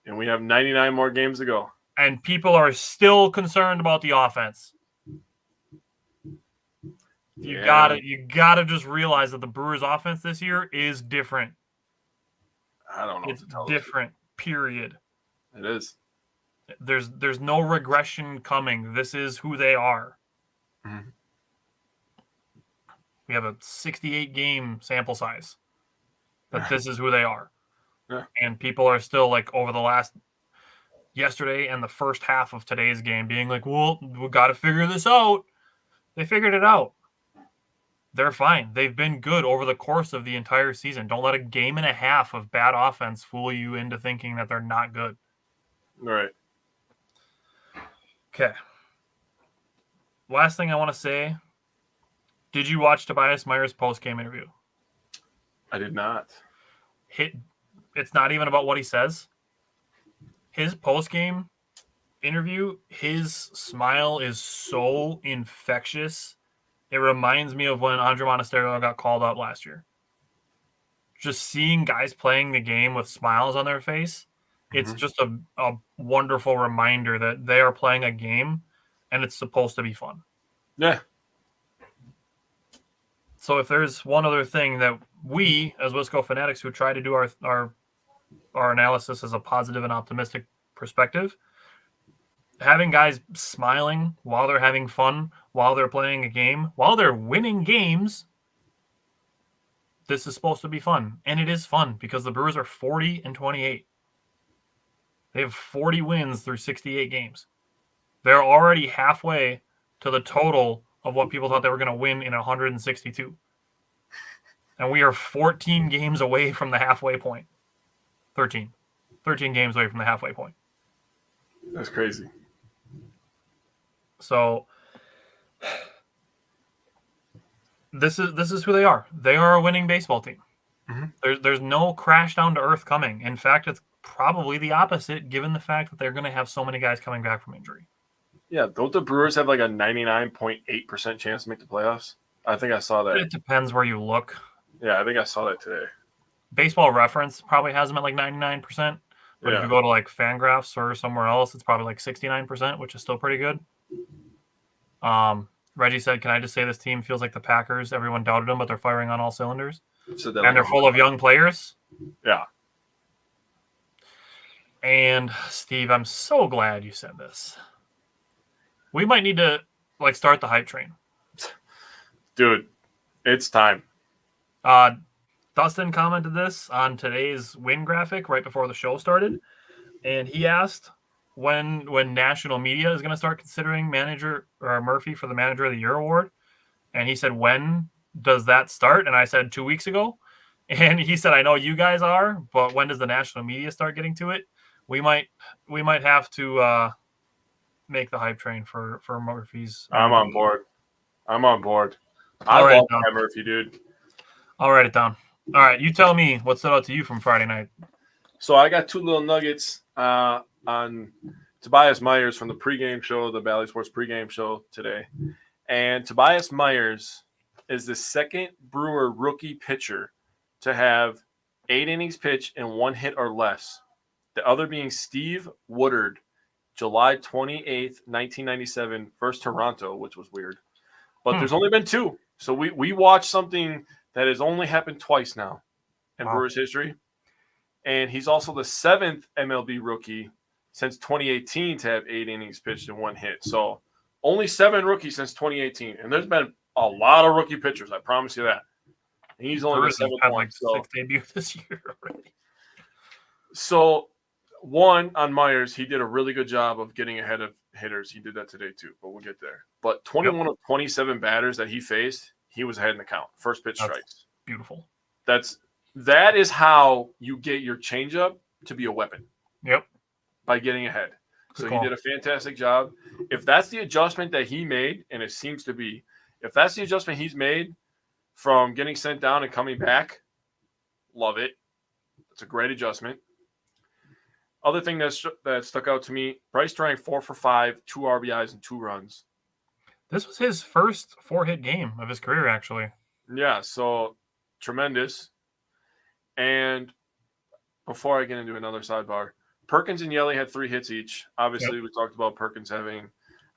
And we have 99 more games to go. And people are still concerned about the offense. You gotta just realize that the Brewers' offense this year is different. I don't know. It's different, period. It is. There's no regression coming. This is who they are. We have a 68-game sample size. But this is who they are. Yeah. And people are still like over the last yesterday and the first half of today's game being like, well, we got to figure this out. They figured it out. They're fine. They've been good over the course of the entire season. Don't let a game and a half of bad offense fool you into thinking that they're not good. Right. Okay. Last thing I want to say. Did you watch Tobias Myers' post-game interview? I did not. It's not even about what he says. His post-game interview, his smile is so infectious. It reminds me of when Andre Monasterio got called up last year. Just seeing guys playing the game with smiles on their face, it's just a wonderful reminder that they are playing a game and it's supposed to be fun. Yeah. So if there's one other thing that we, as Wisco fanatics who try to do our analysis as a positive and optimistic perspective, having guys smiling while they're having fun, while they're playing a game, while they're winning games, this is supposed to be fun. And it is fun because the Brewers are 40-28. They have 40 wins through 68 games. They're already halfway to the total of what people thought they were going to win in 162. And we are 14 games away from the halfway point. 13 games away from the halfway point. That's crazy. So this is who they are. They are a winning baseball team. There's no crash down to earth coming. In fact, it's probably the opposite given the fact that they're going to have so many guys coming back from injury. Yeah, don't the Brewers have like a 99.8% chance to make the playoffs? I think I saw that. It depends where you look. Yeah, I think I saw that today. Baseball Reference probably has them at like 99%. But if you go to like Fangraphs or somewhere else, it's probably like 69%, which is still pretty good. Reggie said, can I just say this team feels like the Packers? Everyone doubted them, but they're firing on all cylinders. So And they're full of young players. Yeah. And Steve, I'm so glad you said this. We might need to like start the hype train. Dude, it's time. Dustin commented this on today's win graphic right before the show started. And he asked when national media is going to start considering manager or Murphy for the Manager of the Year award. And he said, when does that start? And I said 2 weeks ago. And he said, I know you guys are, but when does the national media start getting to it? We might have to make the hype train for Murphy's. I'm on board. I I'll love that Murphy, dude. I'll write it down. All right, you tell me what stood out to you from Friday night. So I got two little nuggets on Tobias Myers from the pregame show, the Bally Sports pregame show today. And Tobias Myers is the second Brewer rookie pitcher to have 8 innings pitched and 1 hit or less. The other being Steve Woodard, July 28th, 1997, versus Toronto, which was weird. But there's only been 2. So we watched something that has only happened twice now in Brewers history. And he's also the 7th MLB rookie since 2018 to have 8 innings pitched and 1 hit. So only 7 rookies since 2018. And there's been a lot of rookie pitchers, I promise you that. And he's only the 7th one. Like 6 debuts this year already. So one, on Myers, he did a really good job of getting ahead of hitters. He did that today too, but we'll get there. But 21 of 27 batters that he faced, he was ahead in the count. First pitch strikes. Beautiful. That is how you get your changeup to be a weapon. Yep. By getting ahead. Good so call. He did a fantastic job. If that's the adjustment that he made, and it seems to be, if that's the adjustment he's made from getting sent down and coming back, love it. It's a great adjustment. Other thing that stuck out to me, Bryce Turang 4 for 5, 2 RBIs and 2 runs. This was his first 4-hit game of his career, actually. Yeah, so tremendous. And before I get into another sidebar, Perkins and Yelly had 3 hits each. Obviously, we talked about Perkins having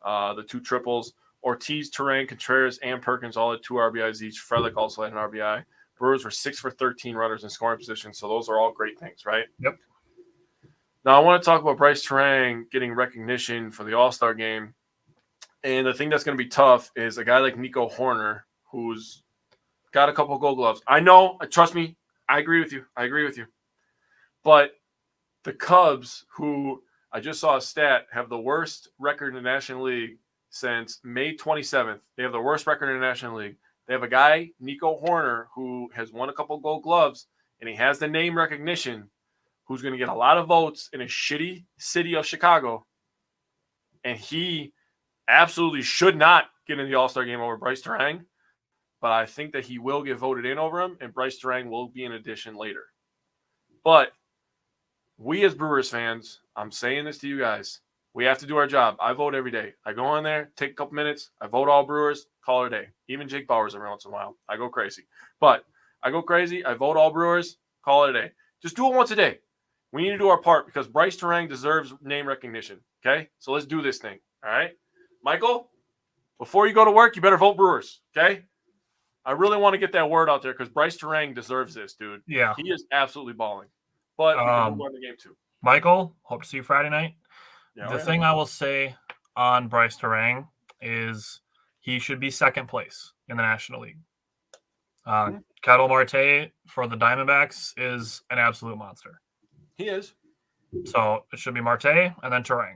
the 2 triples. Ortiz, Turang, Contreras, and Perkins all had 2 RBIs each. Frelick also had an RBI. Brewers were 6 for 13 runners in scoring position, so those are all great things, right? Yep. Now, I want to talk about Bryce Turang getting recognition for the All-Star game. And the thing that's going to be tough is a guy like Nico Horner, who's got a couple Gold Gloves. I know, trust me, I agree with you. But the Cubs, who I just saw a stat, have the worst record in the National League since May 27th. They have the worst record in the National League. They have a guy, Nico Horner, who has won a couple Gold Gloves, and he has the name recognition, who's going to get a lot of votes in a shitty city of Chicago. And he absolutely should not get in the All-Star game over Bryce Terang, but I think that he will get voted in over him, and Bryce Terang will be an addition later. But we as Brewers fans, I'm saying this to you guys, we have to do our job. I vote every day. I go on there, take a couple minutes, I vote all Brewers, call it a day. Even Jake Bauers every once in a while. I go crazy. But I go crazy, I vote all Brewers, call it a day. Just do it once a day. We need to do our part because Bryce Terang deserves name recognition. Okay? So let's do this thing. All right? Michael, before you go to work, you better vote Brewers. Okay? I really want to get that word out there because Bryce Terang deserves this, dude. Yeah. He is absolutely balling. But we can move on to game 2. Michael, hope to see you Friday night. Yeah, the thing I will say on Bryce Terang is he should be second place in the National League. Ketel Marte for the Diamondbacks is an absolute monster. He is. So it should be Marte and then Terang.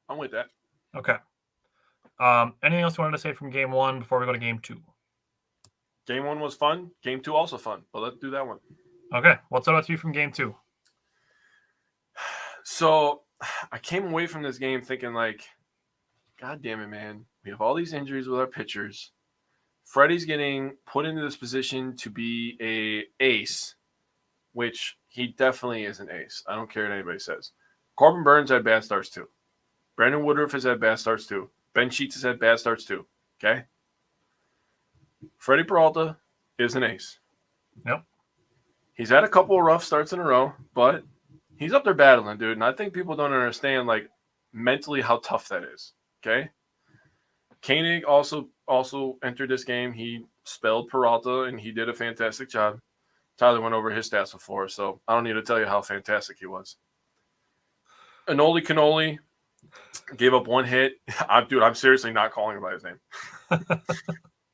I'm with that. Okay. Anything else you wanted to say from game 1 before we go to game 2? Game 1 was fun. Game 2 also fun. But let's do that one. Okay. What's up with you from game 2? So I came away from this game thinking like, God damn it, man. We have all these injuries with our pitchers. Freddie's getting put into this position to be a ace, which he definitely is an ace. I don't care what anybody says. Corbin Burns had bad starts too. Brandon Woodruff has had bad starts too. Ben Sheets has had bad starts too. Okay? Freddie Peralta is an ace. Yep. He's had a couple of rough starts in a row, but he's up there battling, dude. And I think people don't understand, like, mentally how tough that is. Okay? Koenig also entered this game. He spelled Peralta, and he did a fantastic job. Tyler went over his stats before, so I don't need to tell you how fantastic he was. Anoli Cannoli gave up 1 hit. I'm seriously not calling him by his name.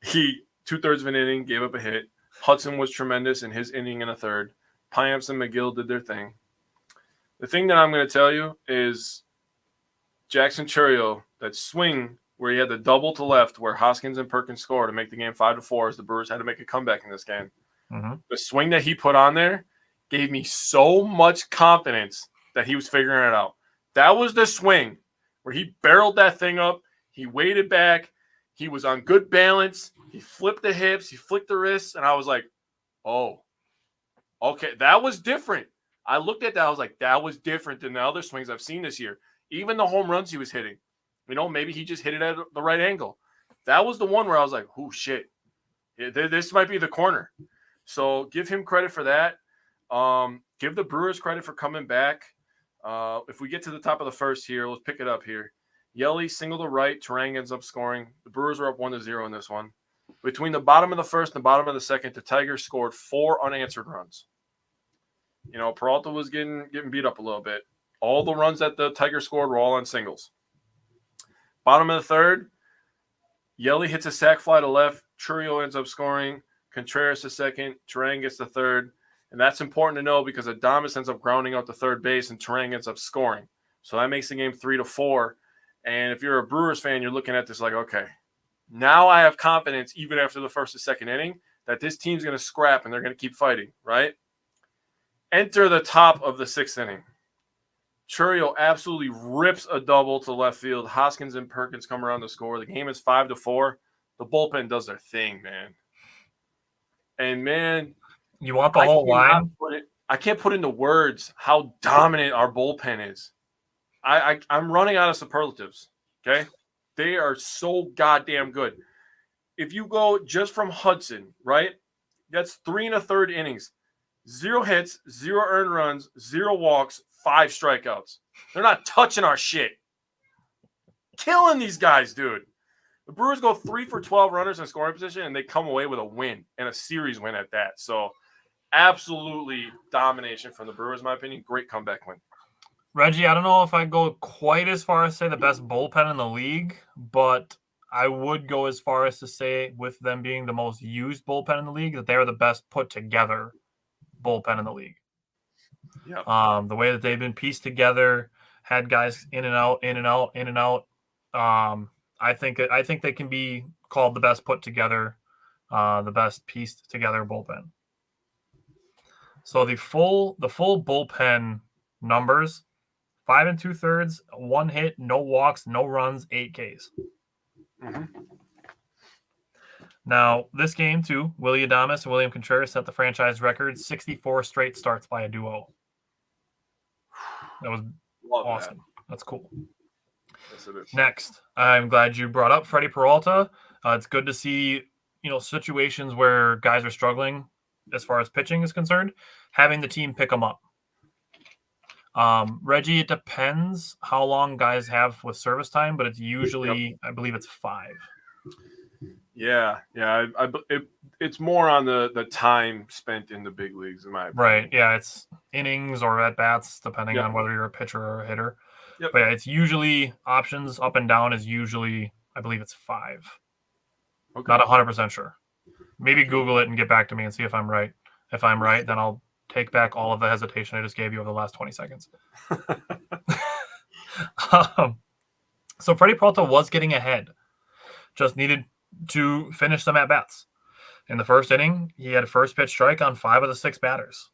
He, 2/3 of an inning, gave up a hit. Hudson was tremendous in his inning and a third. Piamps and McGill did their thing. The thing that I'm going to tell you is Jackson Chourio, that swing where he had the double to left where Hoskins and Perkins scored to make the game 5-4 as the Brewers had to make a comeback in this game. Mm-hmm. The swing that he put on there gave me so much confidence that he was figuring it out. That was the swing where he barreled that thing up. He weighted back. He was on good balance. He flipped the hips. He flicked the wrists. And I was like, oh, okay, that was different. I looked at that. I was like, that was different than the other swings I've seen this year. Even the home runs he was hitting. You know, maybe he just hit it at the right angle. That was the one where I was like, oh, shit. This might be the corner. So give him credit for that. Give the Brewers credit for coming back. If we get to the top of the first here, let's pick it up here. Yelly single to right. Terang ends up scoring. The Brewers are up 1-0 in this one. Between the bottom of the first and the bottom of the second, the Tigers scored 4 unanswered runs. You know, Peralta was getting beat up a little bit. All the runs that the Tigers scored were all on singles. Bottom of the third, Yelly hits a sac fly to left. Chourio ends up scoring. Contreras to second. Terang gets the third. And that's important to know because Adames ends up grounding out to third base and Terang ends up scoring. So that makes the game 3-4. And if you're a Brewers fan, you're looking at this like, okay, now I have confidence even after the first and second inning that this team's going to scrap and they're going to keep fighting, right? Enter the top of the 6th inning. Chourio absolutely rips a double to left field. Hoskins and Perkins come around to score. The game is 5-4. The bullpen does their thing, man. And, man, you want the whole line? I can't put into words how dominant our bullpen is. I'm running out of superlatives, okay? They are so goddamn good. If you go just from Hudson, right, that's 3 1/3 innings. 0 hits, 0 earned runs, 0 walks, 5 strikeouts. They're not touching our shit. Killing these guys, dude. The Brewers go 3 for 12 runners in scoring position, and they come away with a win, and a series win at that. So, absolutely domination from the Brewers, in my opinion. Great comeback win. Reggie, I don't know if I'd go quite as far as say the best bullpen in the league, but I would go as far as to say with them being the most used bullpen in the league, that they are the best put together bullpen in the league. Yeah. The way that they've been pieced together, had guys in and out, in and out, in and out. I think they can be called the best put together, the best pieced together bullpen. So the full bullpen numbers: 5 2/3, 1 hit, no walks, no runs, 8 Ks. Mm-hmm. Now, this game, too, Willy Adames and William Contreras set the franchise record, 64 straight starts by a duo. That was awesome. That's cool. Yes, it is. Next, I'm glad you brought up Freddie Peralta. It's good to see, situations where guys are struggling as far as pitching is concerned, having the team pick them up. Reggie, it depends how long guys have with service time, but it's usually, I believe it's 5. Yeah. It's more on the time spent in the big leagues, in my opinion. Right. Yeah, it's innings or at bats, depending on whether you're a pitcher or a hitter. Yep. But yeah, it's usually options up and down is usually, I believe it's 5. Okay. Not 100% sure. Maybe Google it and get back to me and see if I'm right. If I'm right, then I'll take back all of the hesitation I just gave you over the last 20 seconds. So Freddie Peralta was getting ahead. Just needed to finish some at-bats. In the first inning, he had a first pitch strike on 5 of the 6 batters.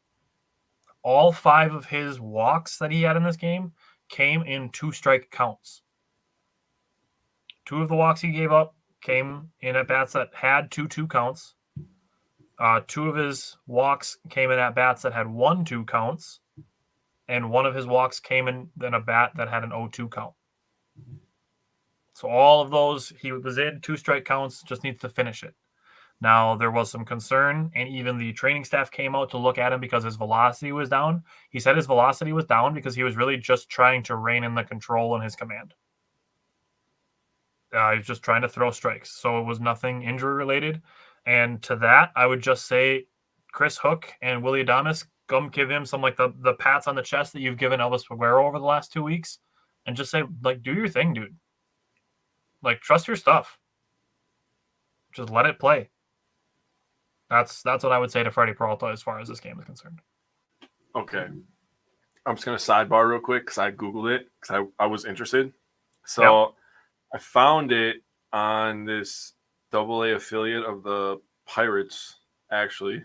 All 5 of his walks that he had in this game came in 2-strike counts. 2 of the walks he gave up came in at-bats that had 2-2 counts. 2 of his walks came in at-bats that had 1-2 counts. And 1 of his walks came in a bat that had an 0-2 count. So all of those, he was in 2-strike counts, just needs to finish it. Now, there was some concern, and even the training staff came out to look at him because his velocity was down. He said his velocity was down because he was really just trying to rein in the control in his command. He was just trying to throw strikes, so it was nothing injury-related. And to that, I would just say Chris Hook and Willy Adames, come give him some, the pats on the chest that you've given Elvis Aguero over the last 2 weeks, and just say, do your thing, dude. Trust your stuff. Just let it play. That's what I would say to Freddie Peralta as far as this game is concerned. Okay. I'm just going to sidebar real quick because I Googled it because I was interested. So I found it on this AA affiliate of the Pirates, actually.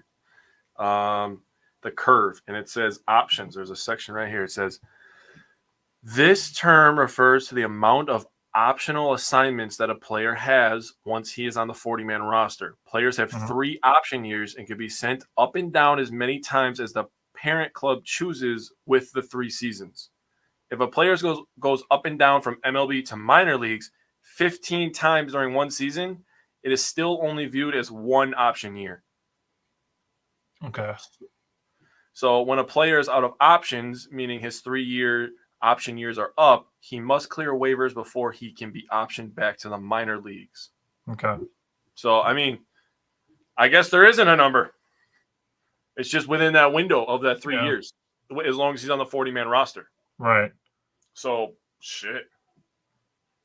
The Curve. And it says options. There's a section right here. It says, this term refers to the amount of optional assignments that a player has once he is on the 40-man roster. Players have 3 option years and can be sent up and down as many times as the parent club chooses with the 3 seasons. If a player goes up and down from MLB to minor leagues 15 times during one season, it is still only viewed as 1 option year. Okay. So when a player is out of options, meaning his 3-year option years are up, he must clear waivers before he can be optioned back to the minor leagues. Okay. So, I guess there isn't a number. It's just within that window of that 3 years, as long as he's on the 40-man roster. Right. So, shit.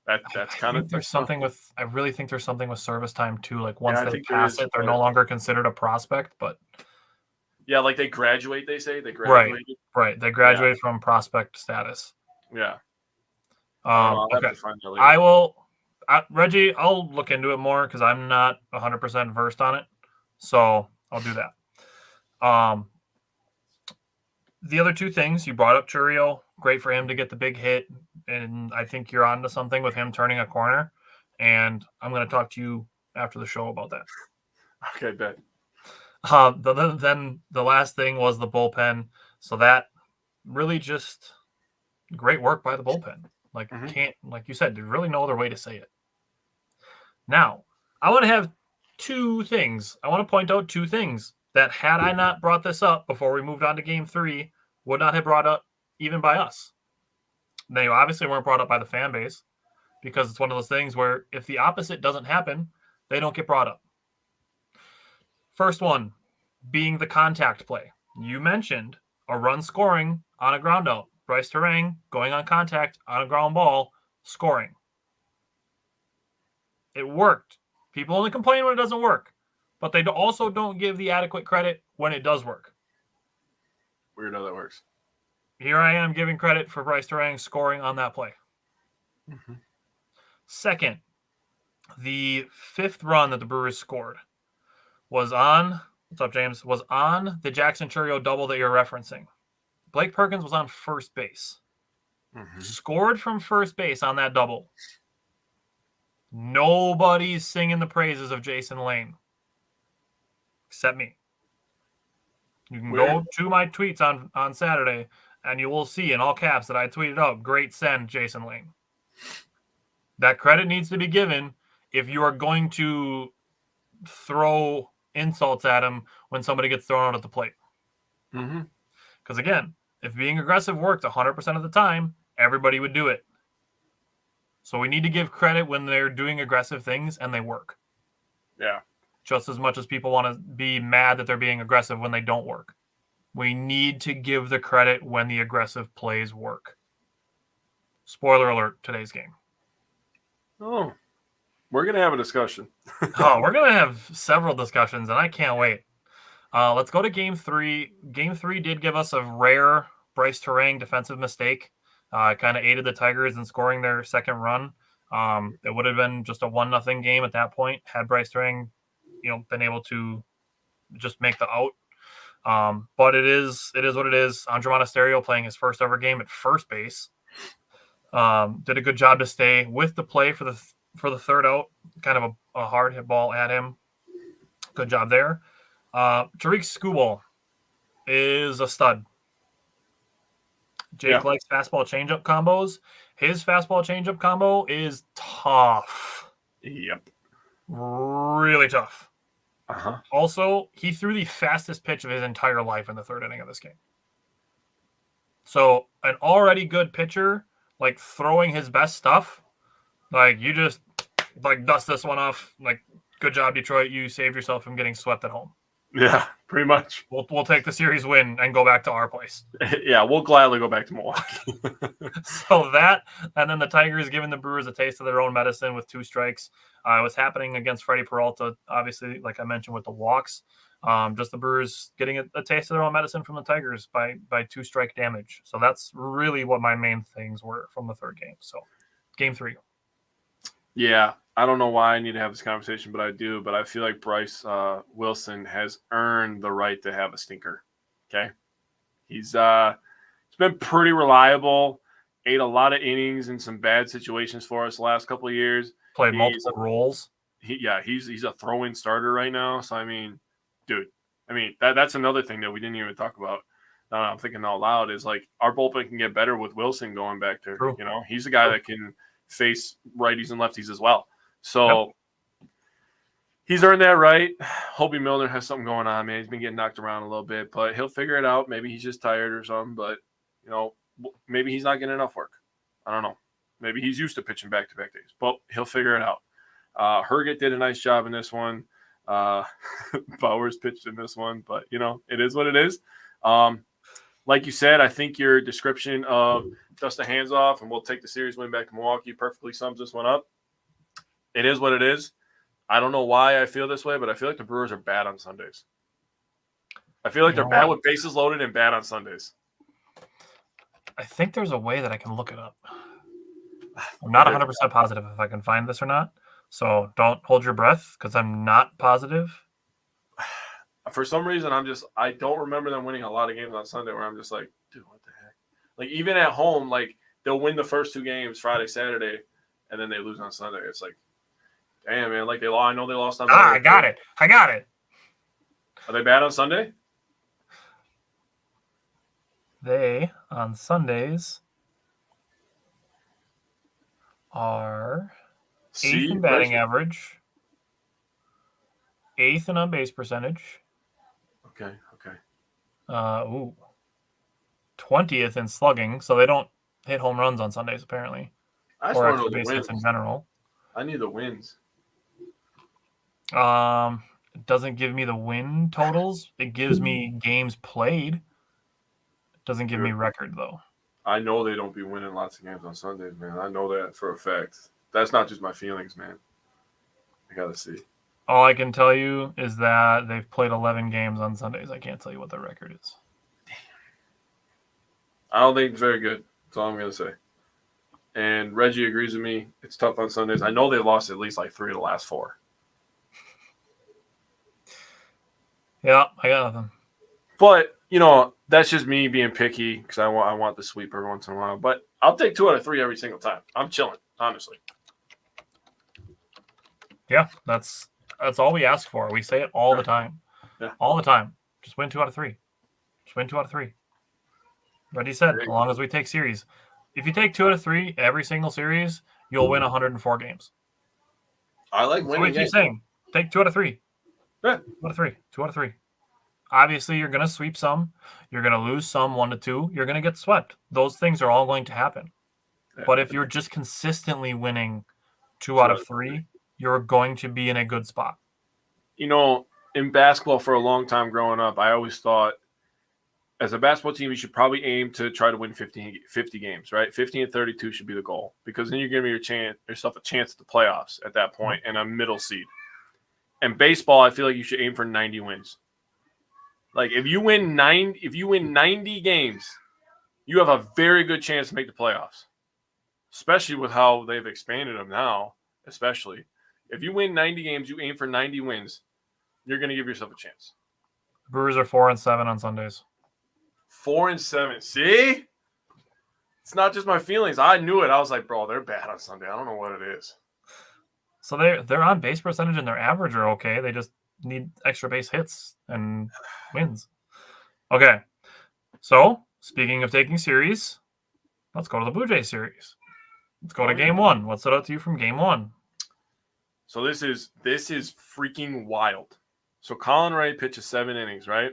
That's kind of... There's something with... I really think there's something with service time, too. Once they pass it, they're no longer considered a prospect, but... Yeah, they graduate, they say. They graduate. Right. They graduate from prospect status. Yeah. Okay. I will... Reggie, I'll look into it more because I'm not 100% versed on it. So I'll do that. The other 2 things, you brought up Churio. Great for him to get the big hit. And I think you're on to something with him turning a corner. And I'm going to talk to you after the show about that. Okay, bet. Then the last thing was the bullpen. So that really just great work by the bullpen. Like you said, there's really no other way to say it. Now, I want to have 2 things. I want to point out 2 things that had I not brought this up before we moved on to game 3, would not have brought up even by us. They obviously weren't brought up by the fan base because it's one of those things where if the opposite doesn't happen, they don't get brought up. First one being the contact play. You mentioned a run scoring on a ground out. Bryce Terang going on contact on a ground ball, scoring. It worked. People only complain when it doesn't work, but they also don't give the adequate credit when it does work. Weird how that works. here I am giving credit for Bryce Durang scoring on that play. Mm-hmm. Second, the 5th run that the Brewers scored was on, what's up, James? Was on the Jackson Chourio double that you're referencing. Blake Perkins was on first base. Mm-hmm. Scored from first base on that double. Nobody's singing the praises of Jason Lane. Except me. You can go to my tweets on Saturday, and you will see in all caps that I tweeted out, great send, Jason Lane. That credit needs to be given if you are going to throw insults at him when somebody gets thrown out at the plate. Mm-hmm. Because again, if being aggressive worked 100% of the time, everybody would do it. So we need to give credit when they're doing aggressive things and they work. Yeah. Just as much as people want to be mad that they're being aggressive when they don't work. We need to give the credit when the aggressive plays work. Spoiler alert, today's game. Oh, we're going to have a discussion. We're going to have several discussions, and I can't wait. Let's go to Game 3. Game 3 did give us a rare Bryce Durang defensive mistake. Kind of aided the Tigers in scoring their second run. It would have been just a 1-0 game at that point had Bryce Durang, been able to just make the out. But it is what it is. Andre Monasterio playing his first ever game at first base. Did a good job to stay with the play for the third out. Kind of a hard hit ball at him. Good job there. Tariq Skubal is a stud. Jake likes fastball changeup combos. His fastball changeup combo is tough. Yep. Really tough. Uh-huh. Also, he threw the fastest pitch of his entire life in the third inning of this game. So, an already good pitcher, like throwing his best stuff, like you just dust this one off. Like, good job, Detroit. You saved yourself from getting swept at home. Yeah, pretty much. We'll take the series win and go back to our place. Yeah, we'll gladly go back to Milwaukee. So that, and then the Tigers giving the Brewers a taste of their own medicine with 2 strikes. It was happening against Freddie Peralta, obviously, like I mentioned, with the walks. Just the Brewers getting a taste of their own medicine from the Tigers by 2-strike damage. So that's really what my main things were from the third game. So, Game 3. Yeah, I don't know why I need to have this conversation, but I do. But I feel like Bryce Wilson has earned the right to have a stinker. Okay, he's been pretty reliable. Ate a lot of innings in some bad situations for us the last couple of years. Played multiple roles. He's a throw-in starter right now. So I mean, dude, that's another thing that we didn't even talk about. I'm thinking out loud is like our bullpen can get better with Wilson going back there. True. He's a guy that can face righties and lefties as well. So he's earned that right. Hobie Milner has something going on, man. He's been getting knocked around a little bit, but he'll figure it out. Maybe he's just tired or something, but maybe he's not getting enough work. I don't know. Maybe he's used to pitching back-to-back days, but he'll figure it out. Herget did a nice job in this one. Bowers pitched in this one, but it is what it is. Like you said, I think your description of dust the hands off and we'll take the series win back to Milwaukee perfectly sums this one up. It is what it is. I don't know why I feel this way, but I feel like the Brewers are bad on Sundays. I feel like they're bad with bases loaded and bad on Sundays. I think there's a way that I can look it up. I'm not 100% positive if I can find this or not. So don't hold your breath because I'm not positive. For some reason, I don't remember them winning a lot of games on Sunday where I'm just like, dude, what the heck? Like, even at home, like, they'll win the first 2 games Friday, Saturday, and then they lose on Sunday. It's like, damn, man. Like, I know they lost on Sunday. I got it. Are they bad on Sunday? They, on Sundays, are 8th in batting average, 8th in on-base percentage. Okay. 20th in slugging, so they don't hit home runs on Sundays, apparently. I just want to know the wins. In general. I need the wins. It doesn't give me the win totals. It gives me games played. It doesn't give me record, though. I know they don't be winning lots of games on Sundays, man. I know that for a fact. That's not just my feelings, man. I got to see. All I can tell you is that they've played 11 games on Sundays. I can't tell you what their record is. I don't think it's very good. That's all I'm going to say. And Reggie agrees with me. It's tough on Sundays. I know they lost at least like 3 of the last 4. Yeah, I got them. But, that's just me being picky because I want the sweep every once in a while. But I'll take 2 out of 3 every single time. I'm chilling, honestly. Yeah, that's all we ask for. We say it all the time. Yeah. All the time. Just win 2 out of 3. Just win 2 out of 3. Reggie said, as long as we take series. If you take 2 out of 3 every single series, you'll win 104 games. I like winning. So we keep saying, take 2 out of 3. Yeah. 2 out of 3. 2 out of 3. Obviously, you're going to sweep some. You're going to lose some 1 to 2. You're going to get swept. Those things are all going to happen. Yeah. But if you're just consistently winning 2 out of 3, you're going to be in a good spot. In basketball for a long time growing up, I always thought as a basketball team, you should probably aim to try to win 50 games, right? 50 and 32 should be the goal because then you're giving yourself a chance at the playoffs at that point and a middle seed. And baseball, I feel like you should aim for 90 wins. Like if you win 90 games, you have a very good chance to make the playoffs, especially with how they've expanded them now. Especially if you win 90 games, you aim for 90 wins. You're going to give yourself a chance. Brewers are 4-7 on Sundays. 4-7. See? It's not just my feelings. I knew it. I was like, bro, they're bad on Sunday. I don't know what it is. So they're on base percentage and their average are okay. They just need extra base hits and wins. Okay. So, speaking of taking series, let's go to the Blue Jays series. Let's go to game 1. What stood out to you from game 1? So this is freaking wild. So Colin Ray pitches 7 innings, right?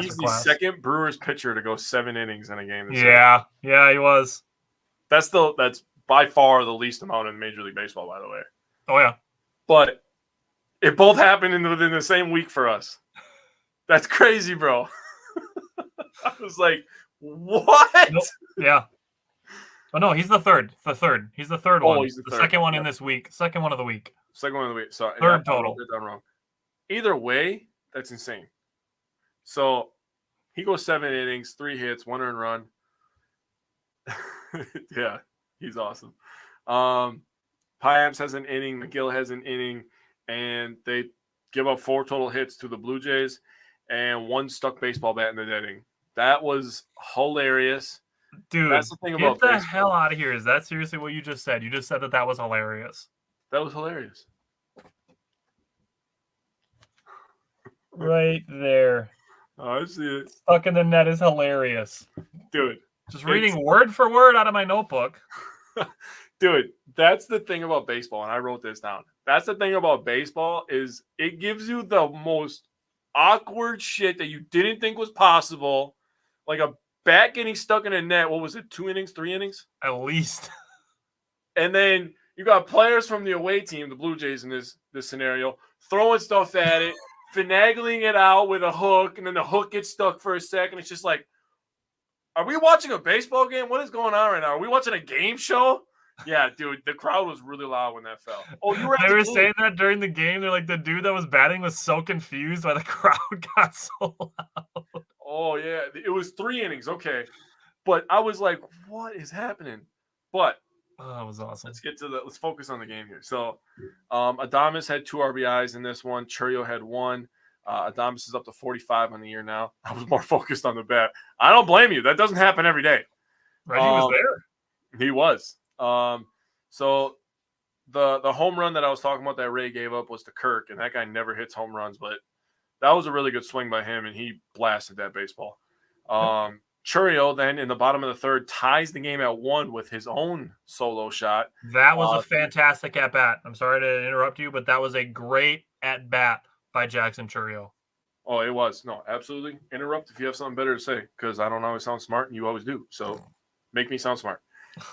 He's the second Brewers pitcher to go 7 innings in a game. Yeah, he was. That's by far the least amount in Major League Baseball, by the way. Oh yeah, but it both happened within the same week for us. That's crazy, bro. I was like, what? Nope. Yeah. Oh no, he's the third. He's the third one. He's the third. Second one in this week. Second one of the week. Second one of the week. Sorry. Third total. I'm wrong. Either way, that's insane. So he goes 7 innings, 3 hits, 1 earned run. Yeah, he's awesome. Piamps has an inning, McGill has an inning, and they give up 4 total hits to the Blue Jays and 1 stuck baseball bat in the netting. That was hilarious. Dude, that's the thing get about the baseball. hell out of here. Is that seriously what you just said? You just said that was hilarious. That was hilarious. Right there. Oh, I see it. Stuck in the net is hilarious. Dude. Just reading word for word out of my notebook. Dude, that's the thing about baseball, and I wrote this down. That's the thing about baseball is it gives you the most awkward shit that you didn't think was possible. Like a bat getting stuck in a net. What was it, 2 innings, 3 innings? At least. And then you got players from the away team, the Blue Jays in this scenario, throwing stuff at it, finagling it out with a hook, and then the hook gets stuck for a second. It's just like, are we watching a baseball game? What is going on right now? Are we watching a game show? Yeah, dude, the crowd was really loud when that fell. Oh, you were They were saying that during the game. They're like, the dude that was batting was so confused why the crowd got so loud. Oh, yeah. It was 3 innings. Okay. But I was like, what is happening? But that was awesome. Let's focus on the game here. So Adames had 2 RBIs in this one. Churio had 1. Adames is up to 45 on the year now. I was more focused on the bat. I don't blame you. That doesn't happen every day. Reggie was there. He was. So the home run that I was talking about that Ray gave up was to Kirk, and that guy never hits home runs, but that was a really good swing by him, and he blasted that baseball. Churio then in the bottom of the 3rd ties the game at 1 with his own solo shot. That was a fantastic at-bat. I'm sorry to interrupt you, but that was a great at-bat by Jackson Churio. Oh, it was. No, absolutely. Interrupt if you have something better to say, because I don't always sound smart, and you always do. So make me sound smart.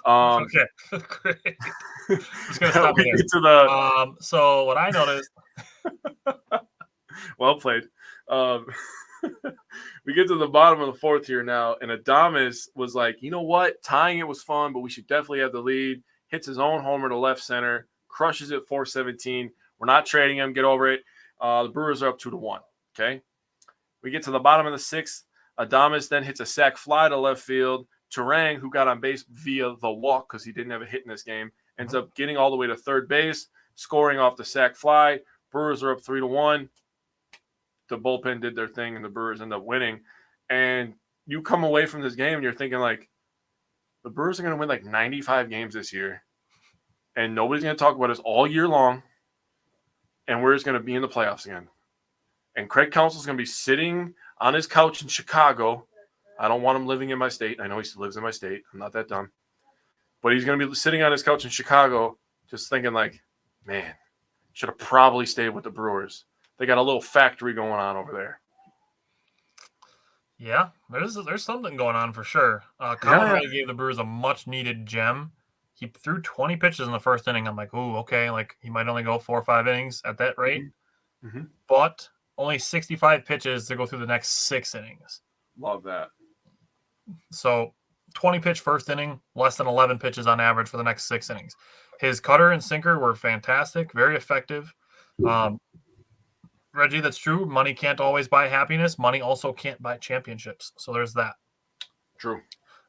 Okay, great. Just gonna stop there. So what I noticed. Well played. We get to the bottom of the 4th here now, and Adames was like, you know what? Tying it was fun, but we should definitely have the lead. Hits his own homer to left center, crushes it 4-17. We're not trading him. Get over it. The Brewers are up 2-1. Okay. We get to the bottom of the 6th. Adames then hits a sac fly to left field. Turang, who got on base via the walk because he didn't have a hit in this game, ends up getting all the way to third base, scoring off the sac fly. Brewers are up 3-1. The bullpen did their thing, and the Brewers end up winning. And you come away from this game, and you're thinking, like, the Brewers are going to win, like, 95 games this year, and nobody's going to talk about us all year long, and we're just going to be in the playoffs again. And Craig Counsell's going to be sitting on his couch in Chicago. I don't want him living in my state. I know he still lives in my state. I'm not that dumb. But he's going to be sitting on his couch in Chicago just thinking like, man, should have probably stayed with the Brewers. They got a little factory going on over there. Yeah, there's something going on for sure. Colin Ray gave the Brewers a much-needed gem. He threw 20 pitches in the first inning. I'm like, ooh, okay, like he might only go 4 or 5 innings at that rate. Mm-hmm. But only 65 pitches to go through the next 6 innings. Love that. So 20-pitch first inning, less than 11 pitches on average for the next 6 innings. His cutter and sinker were fantastic, very effective. Reggie, that's true. Money can't always buy happiness. Money also can't buy championships. So there's that. True.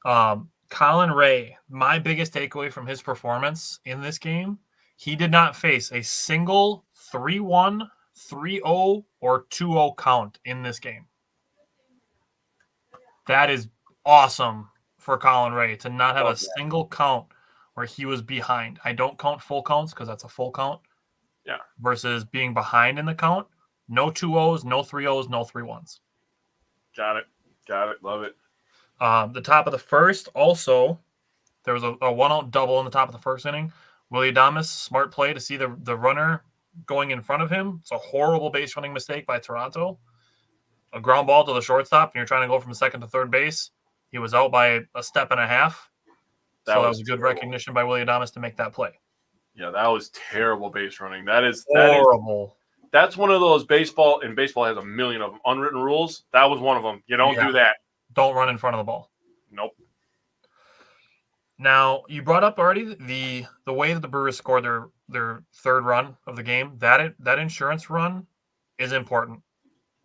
Colin Ray, my biggest takeaway from his performance in this game, he did not face a single 3-1, 3-0, or 2-0 count in this game. That is awesome for Colin Ray to not have a single count where he was behind. I don't count full counts because that's a full count. Yeah. Versus being behind in the count. No 2-0s, no 3-0s, no 3-1s. Got it. Love it. The top of the first, also, there was a 1-out double in the top of the first inning. Willie Adames, smart play to see the runner going in front of him. It's a horrible base running mistake by Toronto. A ground ball to the shortstop, and you're trying to go from second to third base. He was out by a step and a half. That was a good recognition by Willie Adames to make that play. Yeah, that was terrible base running. That is horrible. That's one of those baseball has a million of them. Unwritten rules. That was one of them. You don't do that. Don't run in front of the ball. Nope. Now, you brought up already the way that the Brewers scored their third run of the game. That insurance run is important.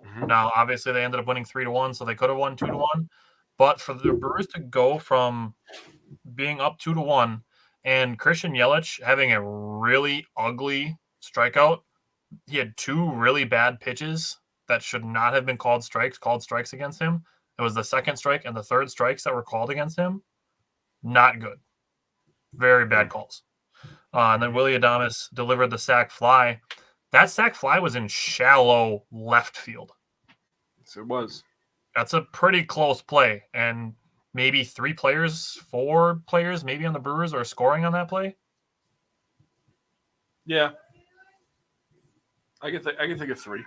Mm-hmm. Now, obviously, they ended up winning 3-1, so they could have won 2-1. But for the Brewers to go from being up 2-1 and Christian Yelich having a really ugly strikeout, he had 2 really bad pitches that should not have been called strikes against him. It was the second strike and the third strikes that were called against him. Not good. Very bad calls. And then Willie Adames delivered the sac fly. That sac fly was in shallow left field. Yes, it was. That's a pretty close play. And maybe 4 players maybe on the Brewers are scoring on that play. Yeah. I can think of 3.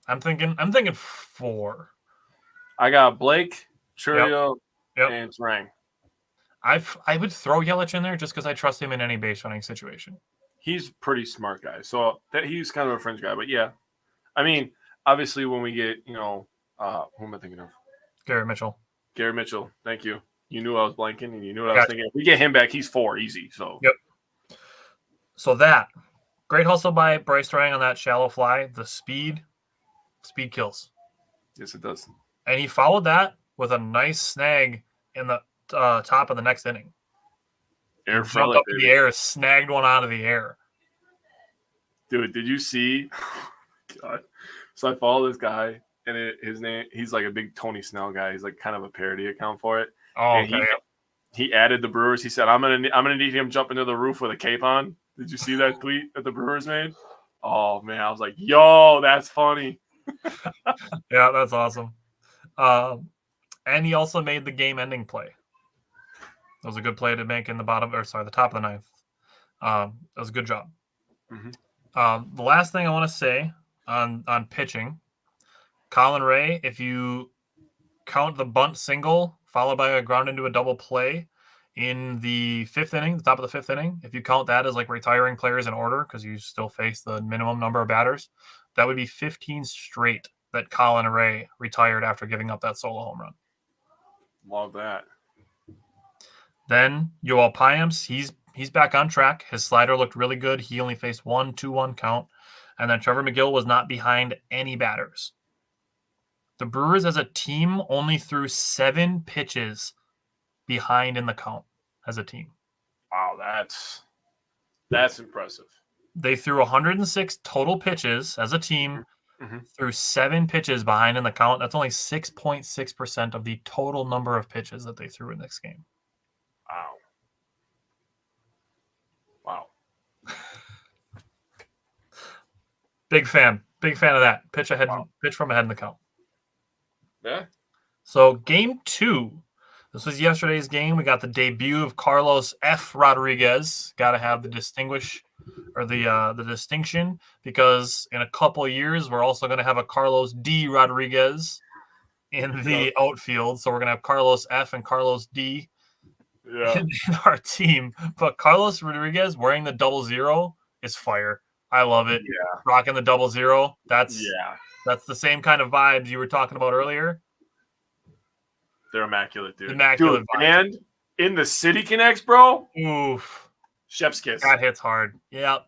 I'm thinking 4. I got Blake, Churio, and Trang. I would throw Yelich in there just because I trust him in any base running situation. He's a pretty smart guy, so that he's kind of a fringe guy. But yeah, I mean, obviously when we get who am I thinking of? Garrett Mitchell. Thank you. You knew I was blanking, and you knew what I was thinking. If we get him back, he's 4 easy. So So that great hustle by Bryce Turang on that shallow fly. The speed kills. Yes, it does. And he followed that with a nice snag in the top of the next inning. Jumped up in the air, snagged one out of the air. Dude, did you see? God. So I follow this guy, and his name, he's like a big Tony Snell guy. He's like kind of a parody account for it. Oh, and okay. He added the Brewers. He said, I'm gonna need him jumping to the roof with a cape on. Did you see that tweet that the Brewers made? Oh man, I was like, yo, that's funny. Yeah, that's awesome. And he also made the game-ending play. That was a good play to make in the top of the ninth. That was a good job. Mm-hmm. The last thing I want to say on pitching, Colin Ray, if you count the bunt single followed by a ground into a double play in the 5th inning, the top of the 5th inning, if you count that as like retiring players in order because you still face the minimum number of batters, that would be 15 straight that Colin Ray retired after giving up that solo home run. Love that. Then Yoel Payams, he's back on track. His slider looked really good. He only faced 1-2-1 count. And then Trevor McGill was not behind any batters. The Brewers as a team only threw 7 pitches behind in the count as a team. Wow, that's impressive. They threw 106 total pitches as a team, Mm-hmm. threw 7 pitches behind in the count. That's only 6.6% of the total number of pitches that they threw in this game. Wow. Big fan of that. Pitch from ahead in the count. Yeah. So game 2, this was yesterday's game. We got the debut of Carlos F. Rodriguez. Got to have the distinction, because in a couple of years we're also going to have a Carlos D. Rodriguez in the outfield. So we're going to have Carlos F. and Carlos D. In our team. But Carlos Rodriguez wearing the 00 is fire. I love it. Yeah. Rocking the 00. That's the same kind of vibes you were talking about earlier. They're immaculate, dude. Immaculate vibes. And in the City Connects, bro. Oof. Chef's kiss. That hits hard. Yeah.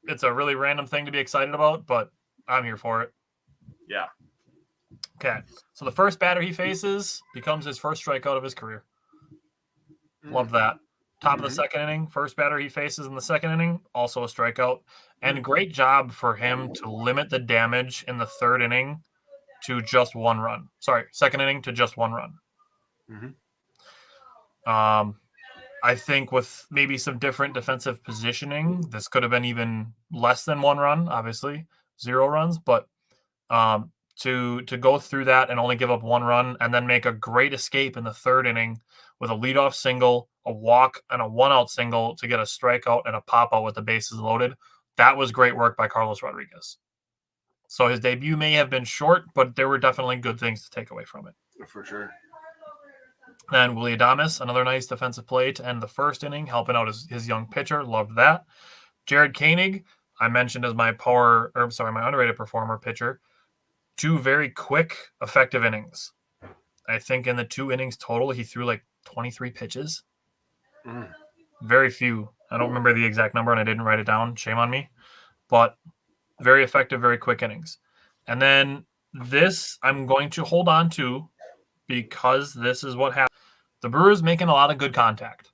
It's a really random thing to be excited about, but I'm here for it. Yeah. Okay. So the first batter he faces becomes his first strikeout of his career. Love that. Top of the second inning, first batter he faces in the second inning, also a strikeout. And great job for him to limit the damage in the third inning to just 1 run. Sorry, second inning to just 1 run. I think with maybe some different defensive positioning, this could have been even less than 1 run, obviously, 0 runs. But to go through that and only give up 1 run and then make a great escape in the third inning with a leadoff single, a walk, and a 1-out single to get a strikeout and a pop-out with the bases loaded, that was great work by Carlos Rodriguez. So his debut may have been short, but there were definitely good things to take away from it. For sure. Then Willie Adames, another nice defensive play to end the first inning, helping out his young pitcher. Loved that. Jared Koenig, I mentioned as my underrated performer pitcher. 2 very quick, effective innings. I think in the 2 innings total, he threw like 23 pitches. Very few. I don't remember the exact number, and I didn't write it down. Shame on me. But very effective, very quick innings. And then this I'm going to hold on to, because this is what happened. The Brewers making a lot of good contact.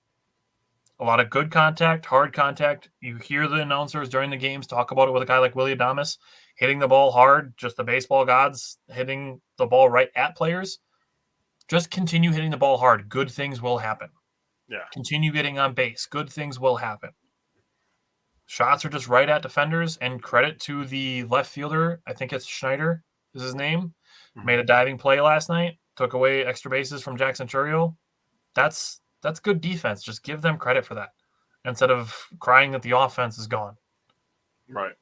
A lot of good contact, hard contact. You hear the announcers during the games talk about it with a guy like Willie Adames, hitting the ball hard, just the baseball gods hitting the ball right at players. Just continue hitting the ball hard. Good things will happen. Yeah. Continue getting on base. Good things will happen. Shots are just right at defenders, and credit to the left fielder. I think it's Schneider is his name. Made a diving play last night. Took away extra bases from Jackson Chourio. That's good defense. Just give them credit for that instead of crying that the offense is gone. Right.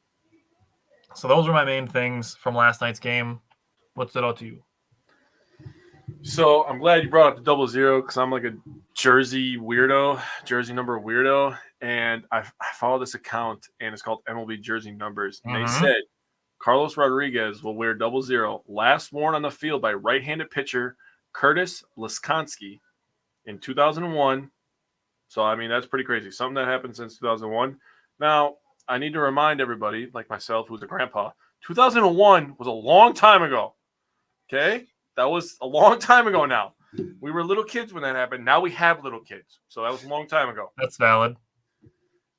So those were my main things from last night's game. What stood out to you? So I'm glad you brought up the 00, because I'm like a jersey number weirdo. And I follow this account, and it's called MLB Jersey Numbers. And they said Carlos Rodriguez will wear 00, last worn on the field by right-handed pitcher Curtis Laskonski in 2001. So, I mean, that's pretty crazy. Something that happened since 2001. Now, I need to remind everybody, like myself, who's a grandpa, 2001 was a long time ago. Okay? That was a long time ago now. We were little kids when that happened. Now we have little kids. So that was a long time ago. That's valid.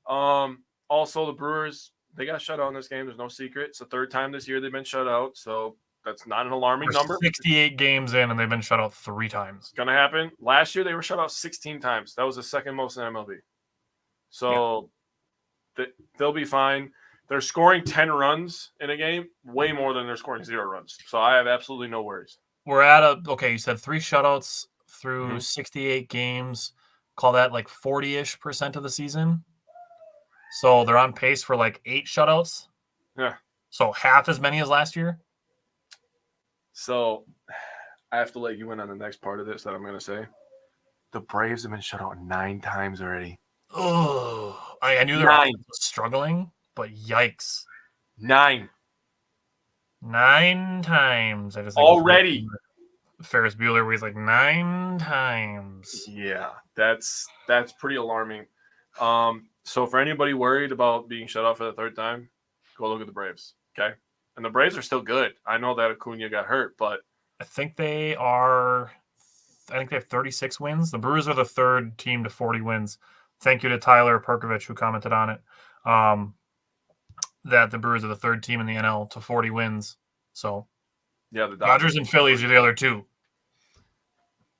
Also, the Brewers, they got shut out in this game. There's no secret. It's the 3rd time this year they've been shut out. So that's not an alarming number. 68 games in, and they've been shut out 3 times. It's going to happen. Last year, they were shut out 16 times. That was the 2nd most in MLB. So they'll be fine. They're scoring 10 runs in a game, way more than they're scoring 0 runs. So I have absolutely no worries. We're at you said 3 shutouts through 68 games. Call that like 40-ish% of the season. So they're on pace for like 8 shutouts. Yeah. So half as many as last year. So I have to let you in on the next part of this that I'm going to say. The Braves have been shut out 9 times already. Oh, I knew they were struggling, but yikes. 9 times. I just already. Ferris Bueller, where he's like 9 times. Yeah, that's pretty alarming. So for anybody worried about being shut out for the 3rd time, go look at the Braves. Okay, and the Braves are still good. I know that Acuna got hurt, but I think they are I think they have 36 wins. The Brewers are the third team to 40 wins. Thank you to Tyler Perkovich who commented on it. That the Brewers are the third team in the NL to 40 wins. So Yeah, the Dodgers and Phillies are the other two.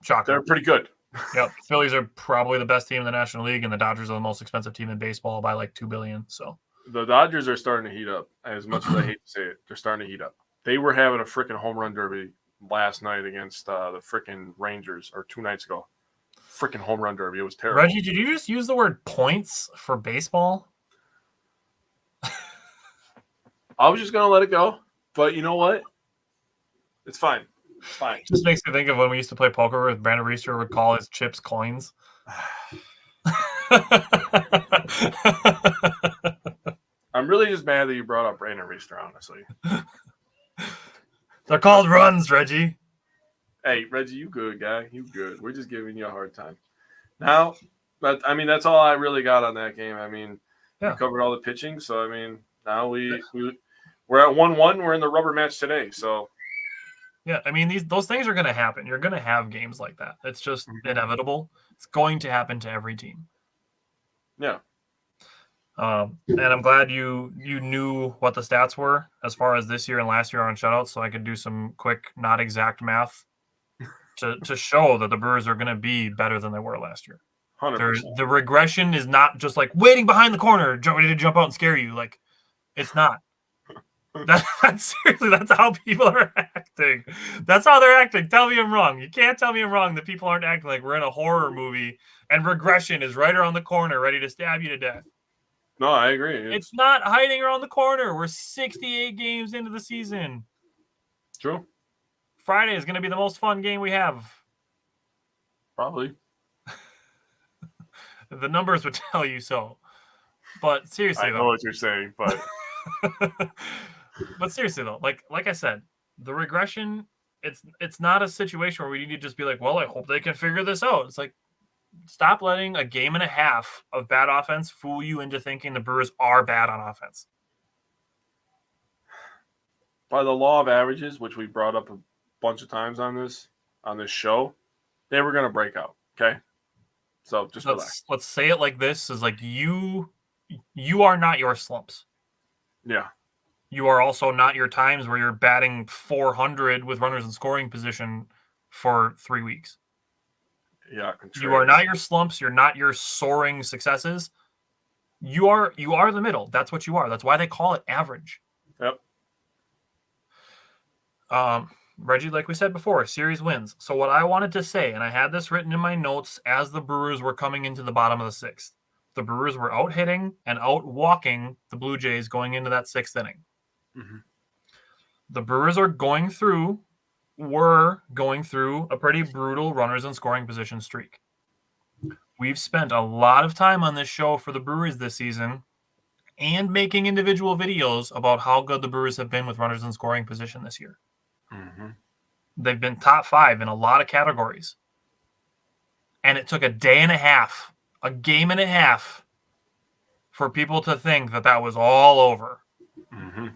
Shocker. They're pretty good. Yep, Phillies are probably the best team in the National League, and the Dodgers are the most expensive team in baseball by like $2 billion. So the Dodgers are starting to heat up. As much as I hate to say it, they're starting to heat up. They were having a freaking home run derby last night against the freaking Rangers, or 2 nights ago. Freaking home run derby. It was terrible. Reggie, did you just use the word points for baseball? I was just gonna let it go, but you know what? It's fine. It's fine. It just makes me think of when we used to play poker with Brandon Reeser would call his chips coins. I'm really just mad that you brought up Brandon Reeser, honestly. They're called runs, Reggie. Hey, Reggie, you good, guy. You good. We're just giving you a hard time. Now, but I mean, that's all I really got on that game. I mean, Yeah. we covered all the pitching, so I mean, now we're at 1-1. We're in the rubber match today, so Yeah, I mean those things are going to happen. You're going to have games like that. It's just inevitable. It's going to happen to every team. yeah. And I'm glad you knew what the stats were as far as this year and last year on shutouts, so I could do some quick, not exact math to show that the Brewers are going to be better than they were last year. 100%. The regression is not just like waiting behind the corner, ready to jump out and scare you. Like, it's not. That's seriously, that's how people are acting. That's how they're acting. Tell me I'm wrong. You can't tell me I'm wrong that people aren't acting like we're in a horror movie and regression is right around the corner, ready to stab you to death. No, I agree. It's not hiding around the corner. We're 68 games into the season. True. Friday is going to be the most fun game we have. Probably. The numbers would tell you so. But seriously, I know what you're saying, but but seriously though, like I said, the regression, it's not a situation where we need to just be like, well, I hope they can figure this out. It's like, stop letting a game and a half of bad offense fool you into thinking the Brewers are bad on offense. by the law of averages, which we brought up a bunch of times on this show, they were going to break out. Okay, so just relax. Let's say it like this: is like you are not your slumps. Yeah. You are also not your times where you're batting 400 with runners in scoring position for 3 weeks. Yeah, you are not your slumps. You're not your soaring successes. You are the middle. That's what you are. That's why they call it average. Yep. Reggie, like we said before, series wins. So what I wanted to say, and I had this written in my notes as the Brewers were coming into the bottom of the sixth. The Brewers were out hitting and out walking the Blue Jays going into that sixth inning. Mm-hmm. The Brewers were going through a pretty brutal runners in scoring position streak. We've spent a lot of time on this show for the Brewers this season and making individual videos about how good the Brewers have been with runners in scoring position this year. Mm-hmm. They've been top 5 in a lot of categories. And it took a game and a half for people to think that was all over. Mm-hmm.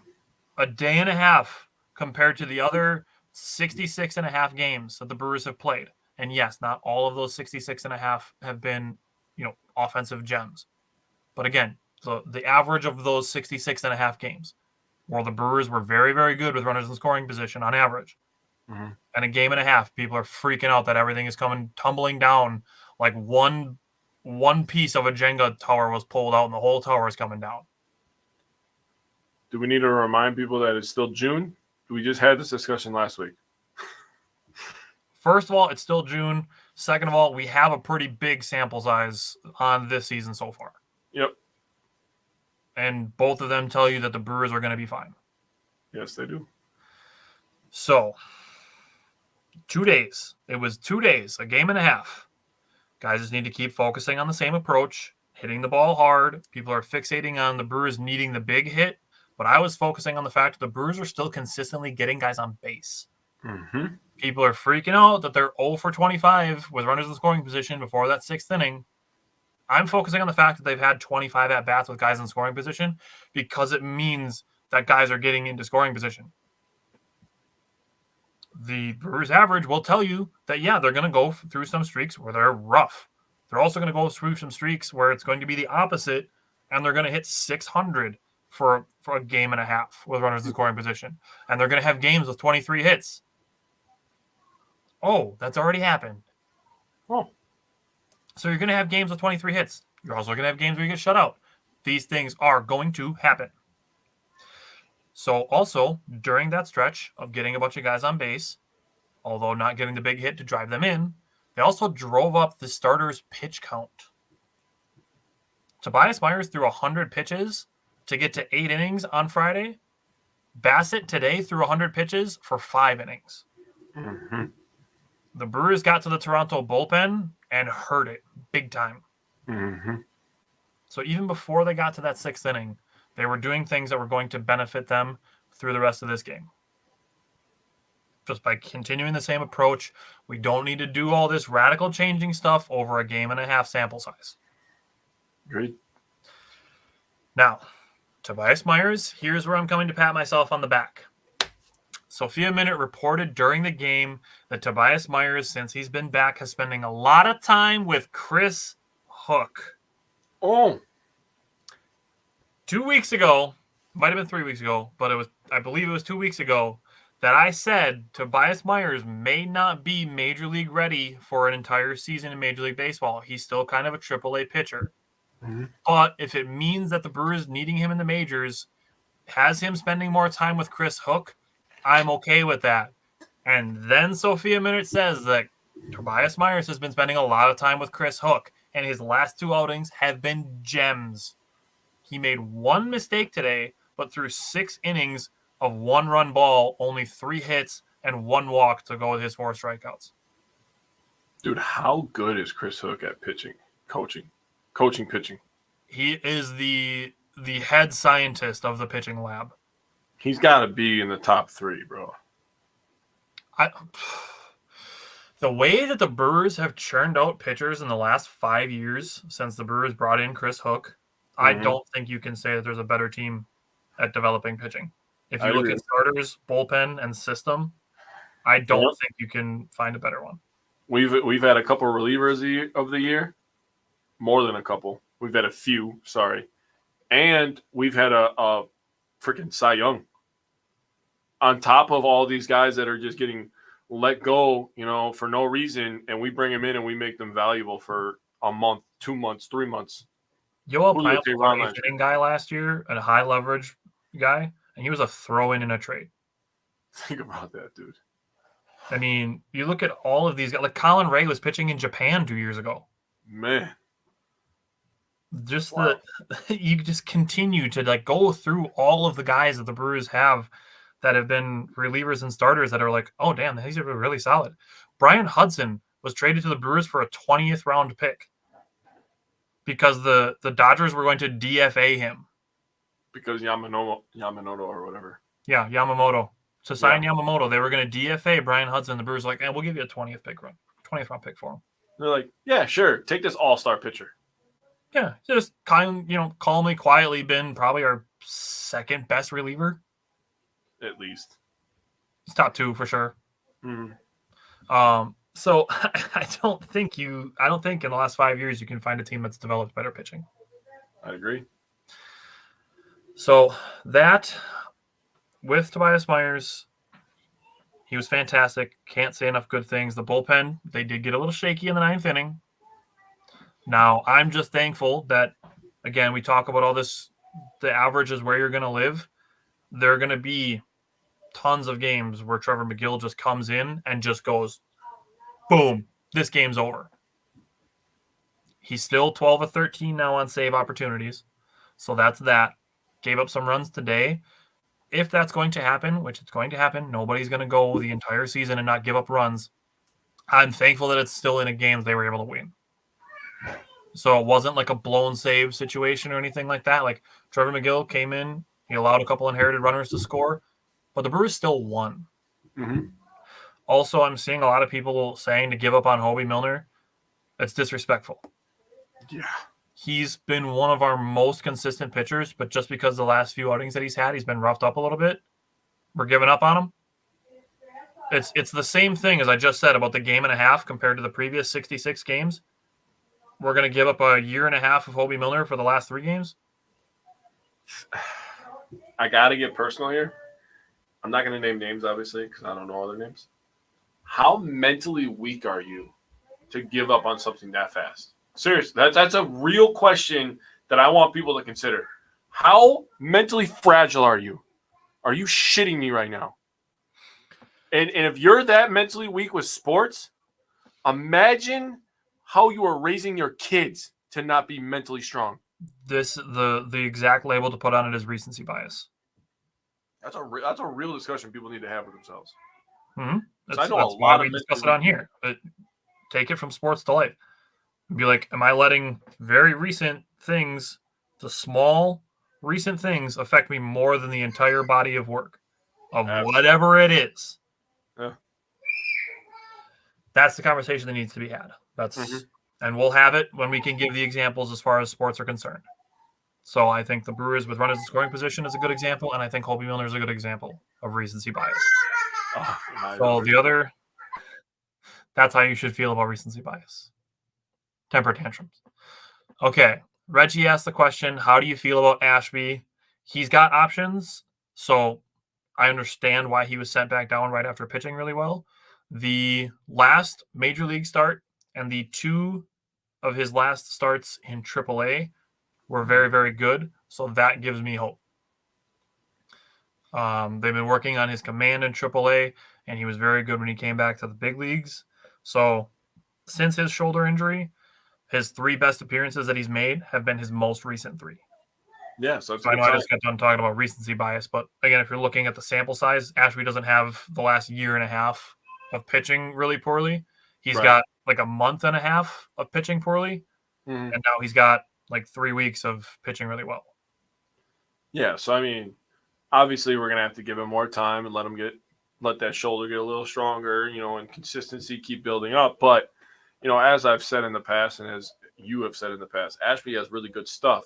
A day and a half compared to the other 66 and a half games that the Brewers have played. And yes, not all of those 66 and a half have been, offensive gems. But again, the average of those 66 and a half games, where the Brewers were very, very good with runners in scoring position on average. Mm-hmm. And a game and a half, people are freaking out that everything is tumbling down like one piece of a Jenga tower was pulled out and the whole tower is coming down. Do we need to remind people that it's still June? We just had this discussion last week. First of all, it's still June. Second of all, we have a pretty big sample size on this season so far. Yep. And both of them tell you that the Brewers are going to be fine. Yes, they do. So, 2 days. It was 2 days, a game and a half. Guys just need to keep focusing on the same approach, hitting the ball hard. People are fixating on the Brewers needing the big hit, but I was focusing on the fact that the Brewers are still consistently getting guys on base. Mm-hmm. People are freaking out that they're 0 for 25 with runners in scoring position before that sixth inning. I'm focusing on the fact that they've had 25 at-bats with guys in scoring position because it means that guys are getting into scoring position. the Brewers average will tell you that, yeah, they're going to go through some streaks where they're rough. They're also going to go through some streaks where it's going to be the opposite, and they're going to hit 600 for a game and a half with runners in scoring position. And they're going to have games with 23 hits. Oh, that's already happened. Oh. So you're going to have games with 23 hits. You're also going to have games where you get shut out. These things are going to happen. So also, during that stretch of getting a bunch of guys on base, although not getting the big hit to drive them in, they also drove up the starters' pitch count. Tobias Myers threw 100 pitches to get to 8 innings on Friday. Bassett today threw 100 pitches for 5 innings. Mm-hmm. The Brewers got to the Toronto bullpen and hurt it big time. Mm-hmm. So even before they got to that 6th inning, they were doing things that were going to benefit them through the rest of this game. Just by continuing the same approach, we don't need to do all this radical changing stuff over a game and a half sample size. Agreed. Now, Tobias Myers, here's where I'm coming to pat myself on the back. Sophia Minute reported during the game that Tobias Myers, since he's been back, has spending a lot of time with Chris Hook. Oh. 2 weeks ago, might have been 3 weeks ago, but I believe it was 2 weeks ago, that I said Tobias Myers may not be Major League ready for an entire season in Major League Baseball. He's still kind of a AAA pitcher. Mm-hmm. But if it means that the Brewers needing him in the majors has him spending more time with Chris Hook, I'm okay with that. And then Sophia Minute says that Tobias Myers has been spending a lot of time with Chris Hook, and his last 2 outings have been gems. He made 1 mistake today, but threw 6 innings of 1-run ball, only 3 hits, and 1 walk to go with his 4 strikeouts. Dude, how good is Chris Hook at pitching, coaching pitching? He is the head scientist of the pitching lab. He's got to be in the top 3, bro. The way that the Brewers have churned out pitchers in the last 5 years since the Brewers brought in Chris Hook, I don't think you can say that there's a better team at developing pitching. If you look at starters, bullpen, and system, I don't think you can find a better one. We've had a couple relievers of the year, more than a couple. We've had a few, sorry, and we've had a freaking Cy Young. On top of all these guys that are just getting let go, for no reason, and we bring them in and we make them valuable for a month, 2 months, 3 months. Yoel Pyle was an hitting guy last year, a high leverage guy, and he was a throw-in a trade. Think about that, dude. I mean, you look at all of these guys. Like Colin Ray was pitching in Japan 2 years ago. Man. You just continue to go through all of the guys that the Brewers have that have been relievers and starters that are like, oh, damn, these are really solid. Brian Hudson was traded to the Brewers for a 20th round pick because the Dodgers were going to DFA him. Because Yamamoto or whatever. Yeah, Yamamoto. To sign Yamamoto, they were going to DFA Brian Hudson. The Brewers were like, we'll give you a 20th round pick for him. They're like, yeah, sure. Take this all-star pitcher. Yeah, just calmly, quietly been probably our second best reliever. At least. He's top 2 for sure. Mm-hmm. So I don't think in the last 5 years you can find a team that's developed better pitching. I agree. So that with Tobias Myers, he was fantastic. Can't say enough good things. The bullpen, they did get a little shaky in the 9th inning. Now, I'm just thankful that, again, we talk about all this, the average is where you're going to live. There are going to be tons of games where Trevor McGill just comes in and just goes, boom, this game's over. He's still 12 of 13 now on save opportunities. So that's that. Gave up some runs today. If that's going to happen, which it's going to happen, nobody's going to go the entire season and not give up runs. I'm thankful that it's still in a game they were able to win. So it wasn't like a blown save situation or anything like that. Like Trevor McGill came in, he allowed a couple inherited runners to score, but the Brewers still won. Mm-hmm. Also, I'm seeing a lot of people saying to give up on Hobie Milner. That's disrespectful. Yeah. He's been one of our most consistent pitchers, but just because the last few outings that he's had, he's been roughed up a little bit. We're giving up on him. It's the same thing as I just said about the game and a half compared to the previous 66 games. We're going to give up a year and a half of Hobie Milner for the last 3 games. I got to get personal here. I'm not going to name names, obviously, because I don't know other names. How mentally weak are you to give up on something that fast? Seriously, that's a real question that I want people to consider. How mentally fragile are you? Are you shitting me right now? And if you're that mentally weak with sports, imagine how you are raising your kids to not be mentally strong. The exact label to put on it is recency bias. That's a real discussion people need to have with themselves. Mm-hmm. That's why we discuss it on here. But take it from sports to life. Be like, am I letting very recent things, the small recent things, affect me more than the entire body of work of whatever it is? Yeah. That's the conversation that needs to be had. And we'll have it when we can give the examples as far as sports are concerned. So I think the Brewers with runners in scoring position is a good example, and I think Hobie Milner is a good example of recency bias. That's how you should feel about recency bias. Temper tantrums. Okay, Reggie asked the question, how do you feel about Ashby? He's got options, so I understand why he was sent back down right after pitching really well. The last major league start and the 2 of his last starts in AAA were very, very good, so that gives me hope. They've been working on his command in AAA, and he was very good when he came back to the big leagues. So since his shoulder injury, his 3 best appearances that he's made have been his most recent 3. Yeah, so I know I just got done talking about recency bias, but again, if you're looking at the sample size, Ashby doesn't have the last year and a half of pitching really poorly. He's got like a month and a half of pitching poorly, and now he's got like 3 weeks of pitching really well. Yeah, so I mean, obviously we're gonna have to give him more time and let that shoulder get a little stronger, and consistency keep building up. But as I've said in the past, and as you have said in the past, Ashby has really good stuff.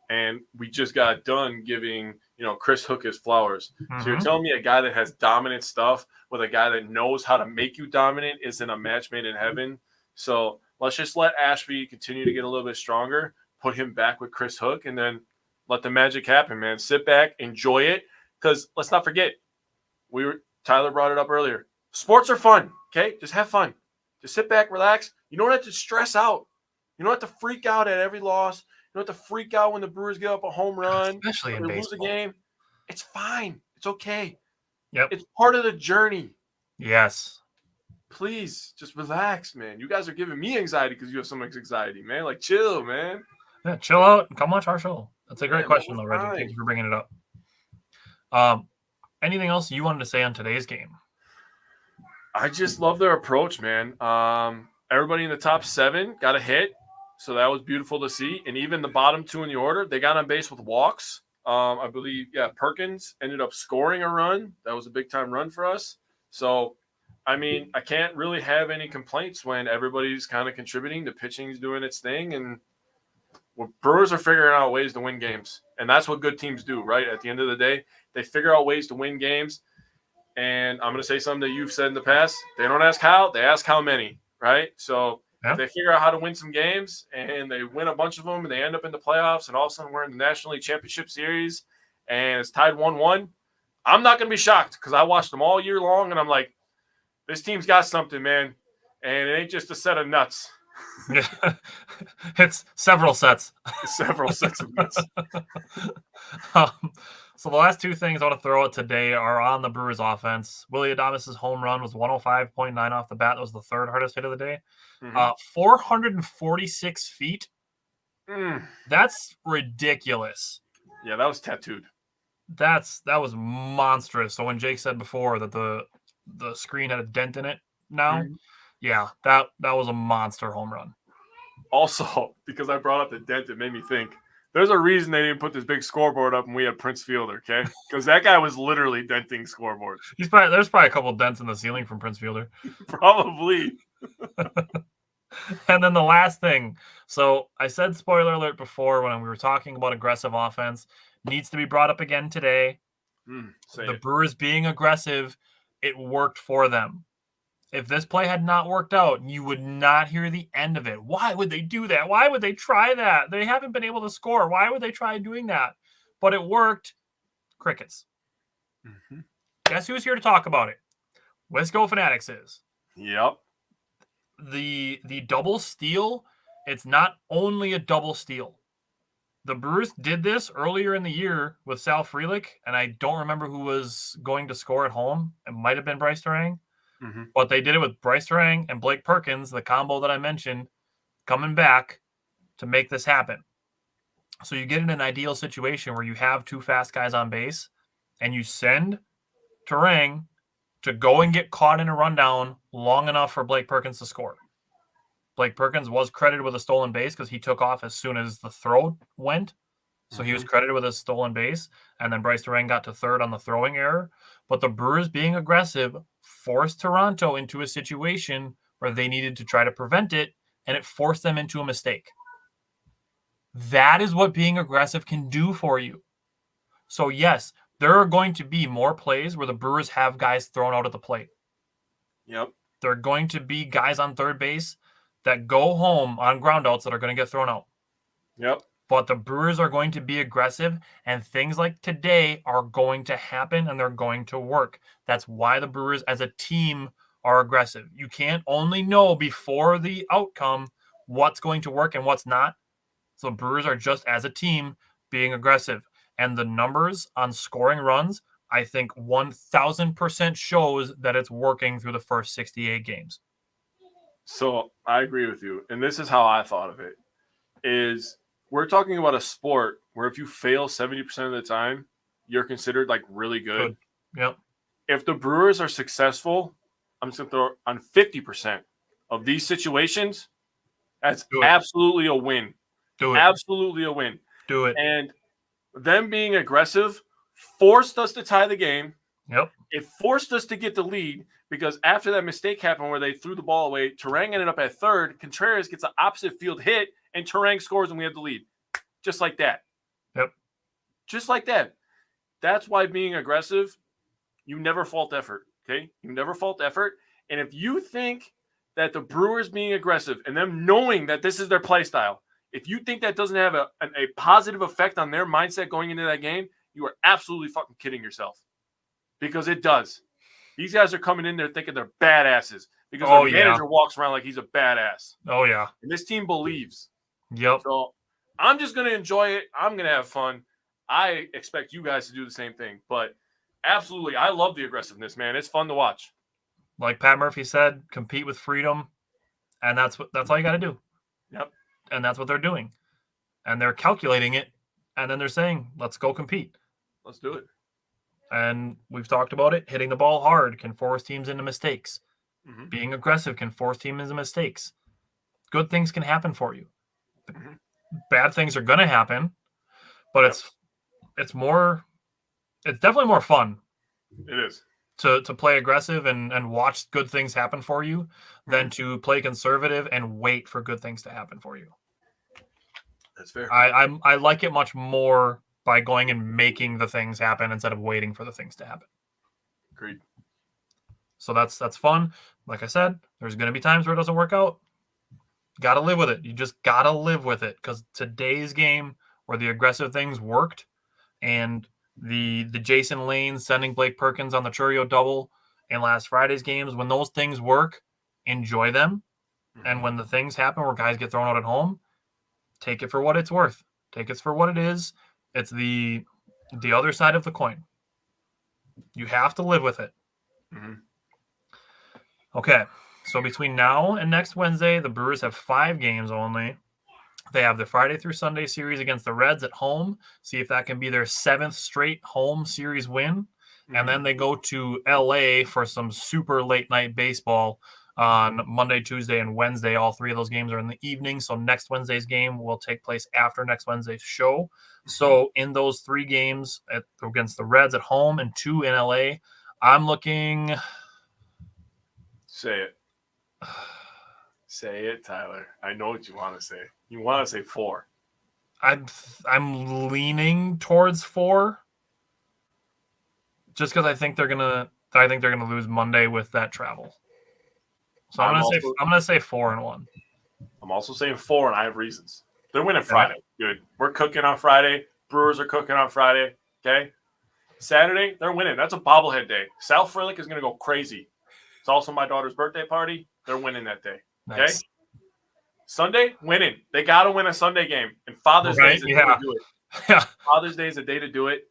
And we just got done giving, Chris Hook his flowers. So you're telling me a guy that has dominant stuff with a guy that knows how to make you dominant isn't a match made in heaven. So let's just let Ashby continue to get a little bit stronger, put him back with Chris Hook, and then let the magic happen, man. Sit back, enjoy it. Because let's not forget, Tyler brought it up earlier. Sports are fun, okay? Just have fun. Just sit back, relax. You don't have to stress out. You don't have to freak out at every loss. You don't have to freak out when the Brewers give up a home run, especially in or baseball. lose a game. It's fine. It's okay. Yep. It's part of the journey. Yes. Please, just relax, man. You guys are giving me anxiety because you have so much anxiety, man. Like, chill, man. Yeah, chill out and come watch our show. That's a great question, though, Reggie. Thank you for bringing it up. Anything else you wanted to say on today's game? I just love their approach, man. Everybody in the top 7 got a hit, so that was beautiful to see. And even the bottom 2 in the order, they got on base with walks. I believe, Perkins ended up scoring a run. That was a big-time run for us. So, I mean, I can't really have any complaints when everybody's kind of contributing. The pitching's doing its thing, and Brewers are figuring out ways to win games. And that's what good teams do, right? At the end of the day, they figure out ways to win games. And I'm going to say something that you've said in the past. They don't ask how, they ask how many, right? So if they figure out how to win some games and they win a bunch of them and they end up in the playoffs and all of a sudden we're in the National League Championship Series and it's tied 1-1, I'm not going to be shocked because I watched them all year long and I'm like, this team's got something, man. And it ain't just a set of nuts. It's several sets. Several sets of nuts. So the last 2 things I want to throw out today are on the Brewers offense. Willy Adames' home run was 105.9 off the bat. That was the 3rd hardest hit of the day. 446 feet. That's ridiculous. Yeah, that was tattooed. That was monstrous. So when Jake said before that the screen had a dent in it now, that was a monster home run. Also, because I brought up the dent, it made me think there's a reason they didn't put this big scoreboard up when we had Prince Fielder, okay? Because that guy was literally denting scoreboards. There's probably a couple dents in the ceiling from Prince Fielder. Probably. And then the last thing. So I said spoiler alert before when we were talking about aggressive offense. Needs to be brought up again today. The Brewers being aggressive it worked for them. If this play had not worked out, you would not hear the end of it. Why would they do that? Why would they try that? They haven't been able to score. Why would they try doing that? But it worked. Crickets. Mm-hmm. Guess who's here to talk about it? Wisco Fanatics is. Yep. The double steal, it's not only a double steal. The Brewers did this earlier in the year with Sal Frelick, and I don't remember who was going to score at home. It might have been Bryce Durang. Mm-hmm. But they did it with Bryce Durang and Blake Perkins, the combo that I mentioned, coming back to make this happen. So you get in an ideal situation where you have two fast guys on base, and you send Durang to go and get caught in a rundown long enough for Blake Perkins to score. Blake Perkins was credited with a stolen base because he took off as soon as the throw went. So he was credited with a stolen base, and then Bryce Durang got to third on the throwing error. But the Brewers being aggressive forced Toronto into a situation where they needed to try to prevent it, and it forced them into a mistake. That is what being aggressive can do for you. So yes, there are going to be more plays where the Brewers have guys thrown out at the plate. Yep. There are going to be guys on third base that go home on groundouts that are going to get thrown out. Yep. But the Brewers are going to be aggressive, and things like today are going to happen, and they're going to work. That's why the Brewers as a team are aggressive. You can't only know before the outcome what's going to work and what's not. So the Brewers are just as a team being aggressive. And the numbers on scoring runs, I think 1,000% shows that it's working through the first 68 games. So I agree with you. And this is how I thought of it, is we're talking about a sport where if you fail 70% of the time, you're considered like really good. Yep. If the Brewers are successful, I'm just going to throw on 50% of these situations, that's absolutely a win. Do it. Absolutely a win. Do it. And them being aggressive forced us to tie the game. Yep. It forced us to get the lead because after that mistake happened where they threw the ball away, Turang ended up at third. Contreras gets an opposite field hit, and Turang scores, and we have the lead. Just like that. Yep. Just like that. That's why being aggressive, you never fault effort, okay? You never fault effort. And if you think that the Brewers being aggressive and them knowing that this is their play style, if you think that doesn't have a positive effect on their mindset going into that game, you are absolutely fucking kidding yourself. Because it does. These guys are coming in there thinking they're badasses because their manager walks around like he's a badass. Oh, yeah. And this team believes. Yep. So I'm just going to enjoy it. I'm going to have fun. I expect you guys to do the same thing. But absolutely, I love the aggressiveness, man. It's fun to watch. Like Pat Murphy said, compete with freedom. And that's all you got to do. Yep. And that's what they're doing. And they're calculating it. And then they're saying, let's go compete. Let's do it. And we've talked about it. Hitting the ball hard can force teams into mistakes. Mm-hmm. Being aggressive can force teams into mistakes. Good things can happen for you. Mm-hmm. Bad things are going to happen, but it's definitely more fun. It is. To play aggressive and watch good things happen for you than to play conservative and wait for good things to happen for you. That's fair. I like it much more by going and making the things happen instead of waiting for the things to happen. Agreed. So that's fun. Like I said, there's going to be times where it doesn't work out. Got to live with it. You just got to live with it because today's game where the aggressive things worked and the Jason Lane sending Blake Perkins on the Churio double and last Friday's games, when those things work, enjoy them. Mm-hmm. And when the things happen where guys get thrown out at home, take it for what it's worth. Take it for what it is. It's the other side of the coin. You have to live with it. Mm-hmm. Okay, so between now and next Wednesday, the Brewers have 5 games only. They have the Friday through Sunday series against the Reds at home. See if that can be their 7th straight home series win. Mm-hmm. And then they go to LA for some super late night baseball on Monday, Tuesday, and Wednesday. All 3 of those games are in the evening. So next Wednesday's game will take place after next Wednesday's show. So in those 3 games against the Reds at home and 2 in LA, I'm looking. Say it. Say it, Tyler. I know what you want to say. You want to say 4. I'm leaning towards 4. Just because I think they're gonna I think they're going to lose Monday with that travel. So I'm going to say 4-1. I'm also saying 4, and I have reasons. They're winning Friday. Good. We're cooking on Friday. Brewers are cooking on Friday. Okay. Saturday, they're winning. That's a bobblehead day. Sal Frelick is going to go crazy. It's also my daughter's birthday party. They're winning that day. Okay. Nice. Sunday, winning. They got to win a Sunday game. And Father's Day is a day to do it. Yeah. Father's Day is a day to do it.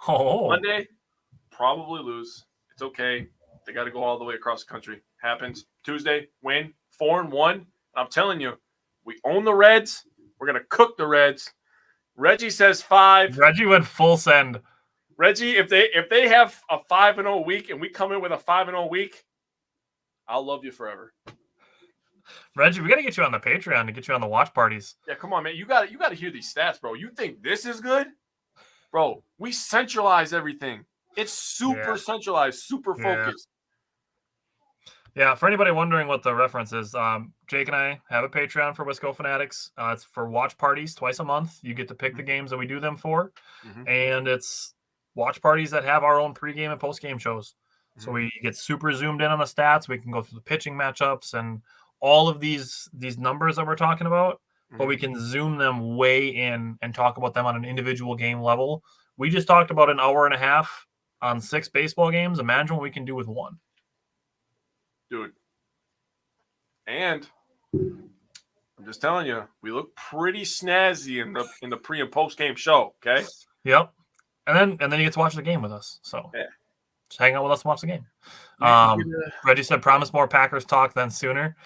Oh. Monday, probably lose. It's okay. They got to go all the way across the country. Happens. Tuesday, win. 4-1. And I'm telling you, we own the Reds. We're going to cook the Reds. Reggie says 5. Reggie went full send. Reggie, if they have a 5-0 week and we come in with a 5-0 week, I'll love you forever. Reggie, we got to get you on the Patreon to get you on the watch parties. Yeah, come on, man. You got to hear these stats, bro. You think this is good? Bro, we centralize everything. It's super centralized, super focused. Yeah, for anybody wondering what the reference is, Jake and I have a Patreon for Wisco Fanatics. It's for watch parties twice a month. You get to pick the games that we do them for, and it's watch parties that have our own pregame and postgame shows. So we get super zoomed in on the stats. We can go through the pitching matchups and all of these numbers that we're talking about, but we can zoom them way in and talk about them on an individual game level. We just talked about an hour and a half on 6 baseball games. Imagine what we can do with 1. Dude. And I'm just telling you, we look pretty snazzy in the pre and post game show, okay? Yep. And then you get to watch the game with us. So just hang out with us and watch the game. Reggie said, promise more Packers talk than sooner.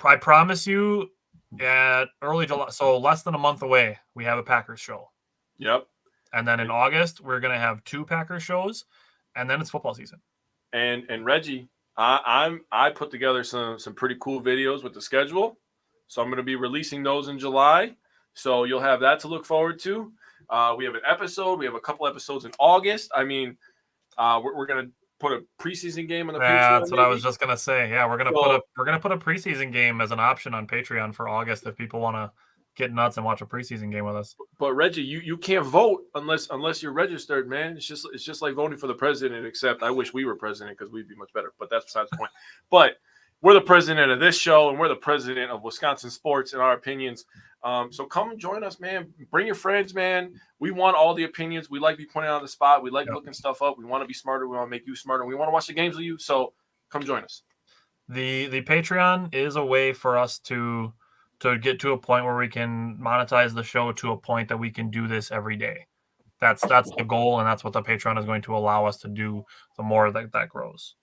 I promise you at early July, so less than a month away, we have a Packers show. Yep. And then in August, we're going to have 2 Packers shows, and then it's football season. And Reggie, I put together some pretty cool videos with the schedule. So I'm going to be releasing those in July. So you'll have that to look forward to. We have an episode. We have a couple episodes in August. I mean, we're going to put a preseason game on the Patreon. Yeah, that's what I was just gonna say. Yeah, we're gonna put a preseason game as an option on Patreon for August if people want to get nuts and watch a preseason game with us. But Reggie, you can't vote unless you're registered, man. It's just like voting for the president. Except I wish we were president because we'd be much better. But that's besides the point. But we're the president of this show, and we're the president of Wisconsin sports in our opinions. So come join us, man. Bring your friends, man. We want all the opinions. We like to be pointed out on the spot. We like looking stuff up. We want to be smarter. We want to make you smarter. We want to watch the games with you. So come join us. The Patreon is a way for us to get to a point where we can monetize the show to a point that we can do this every day. That's the goal, and that's what the Patreon is going to allow us to do the more that grows.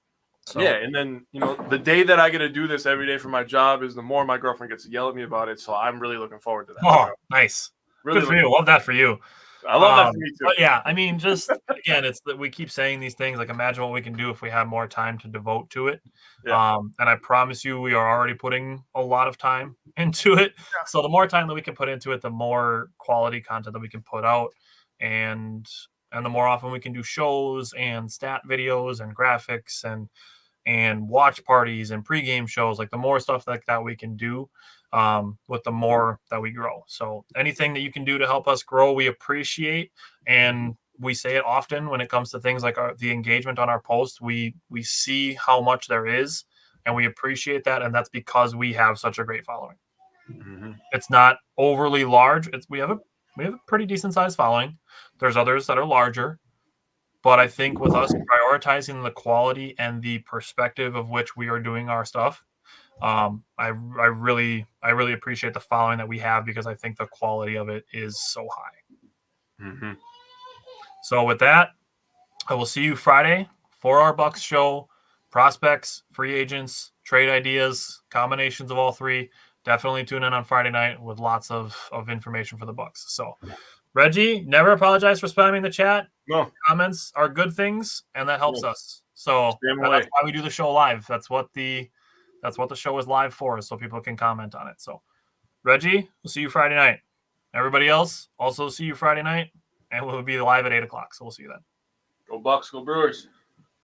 So. Yeah, and then, the day that I get to do this every day for my job is the more my girlfriend gets to yell at me about it. So I'm really looking forward to that. Oh, nice. Really good for you. Love that for you. I love that for me too. But yeah, I mean, just again, it's that we keep saying these things. Like, imagine what we can do if we have more time to devote to it. Yeah. And I promise you, we are already putting a lot of time into it. Yeah. So the more time that we can put into it, the more quality content that we can put out, and the more often we can do shows and stat videos and graphics and watch parties and pregame shows. Like, the more stuff like that we can do, with the more that we grow. So anything that you can do to help us grow, we appreciate. And we say it often when it comes to things like the engagement on our posts. We see how much there is, and we appreciate that. And that's because we have such a great following. Mm-hmm. It's not overly large. We have a pretty decent sized following. There's others that are larger. But I think with us prioritizing the quality and the perspective of which we are doing our stuff, I really appreciate the following that we have, because I think the quality of it is so high. Mm-hmm. So with that, I will see you Friday for our Bucks show. Prospects, free agents, trade ideas, combinations of all 3. Definitely tune in on Friday night with lots of information for the Bucks. So, Reggie, never apologize for spamming the chat. No. Comments are good things, and that helps us. So that's why we do the show live. That's what the show is live for, so people can comment on it. So, Reggie, we'll see you Friday night. Everybody else, also see you Friday night, and we'll be live at 8 o'clock. So we'll see you then. Go Bucks, go Brewers.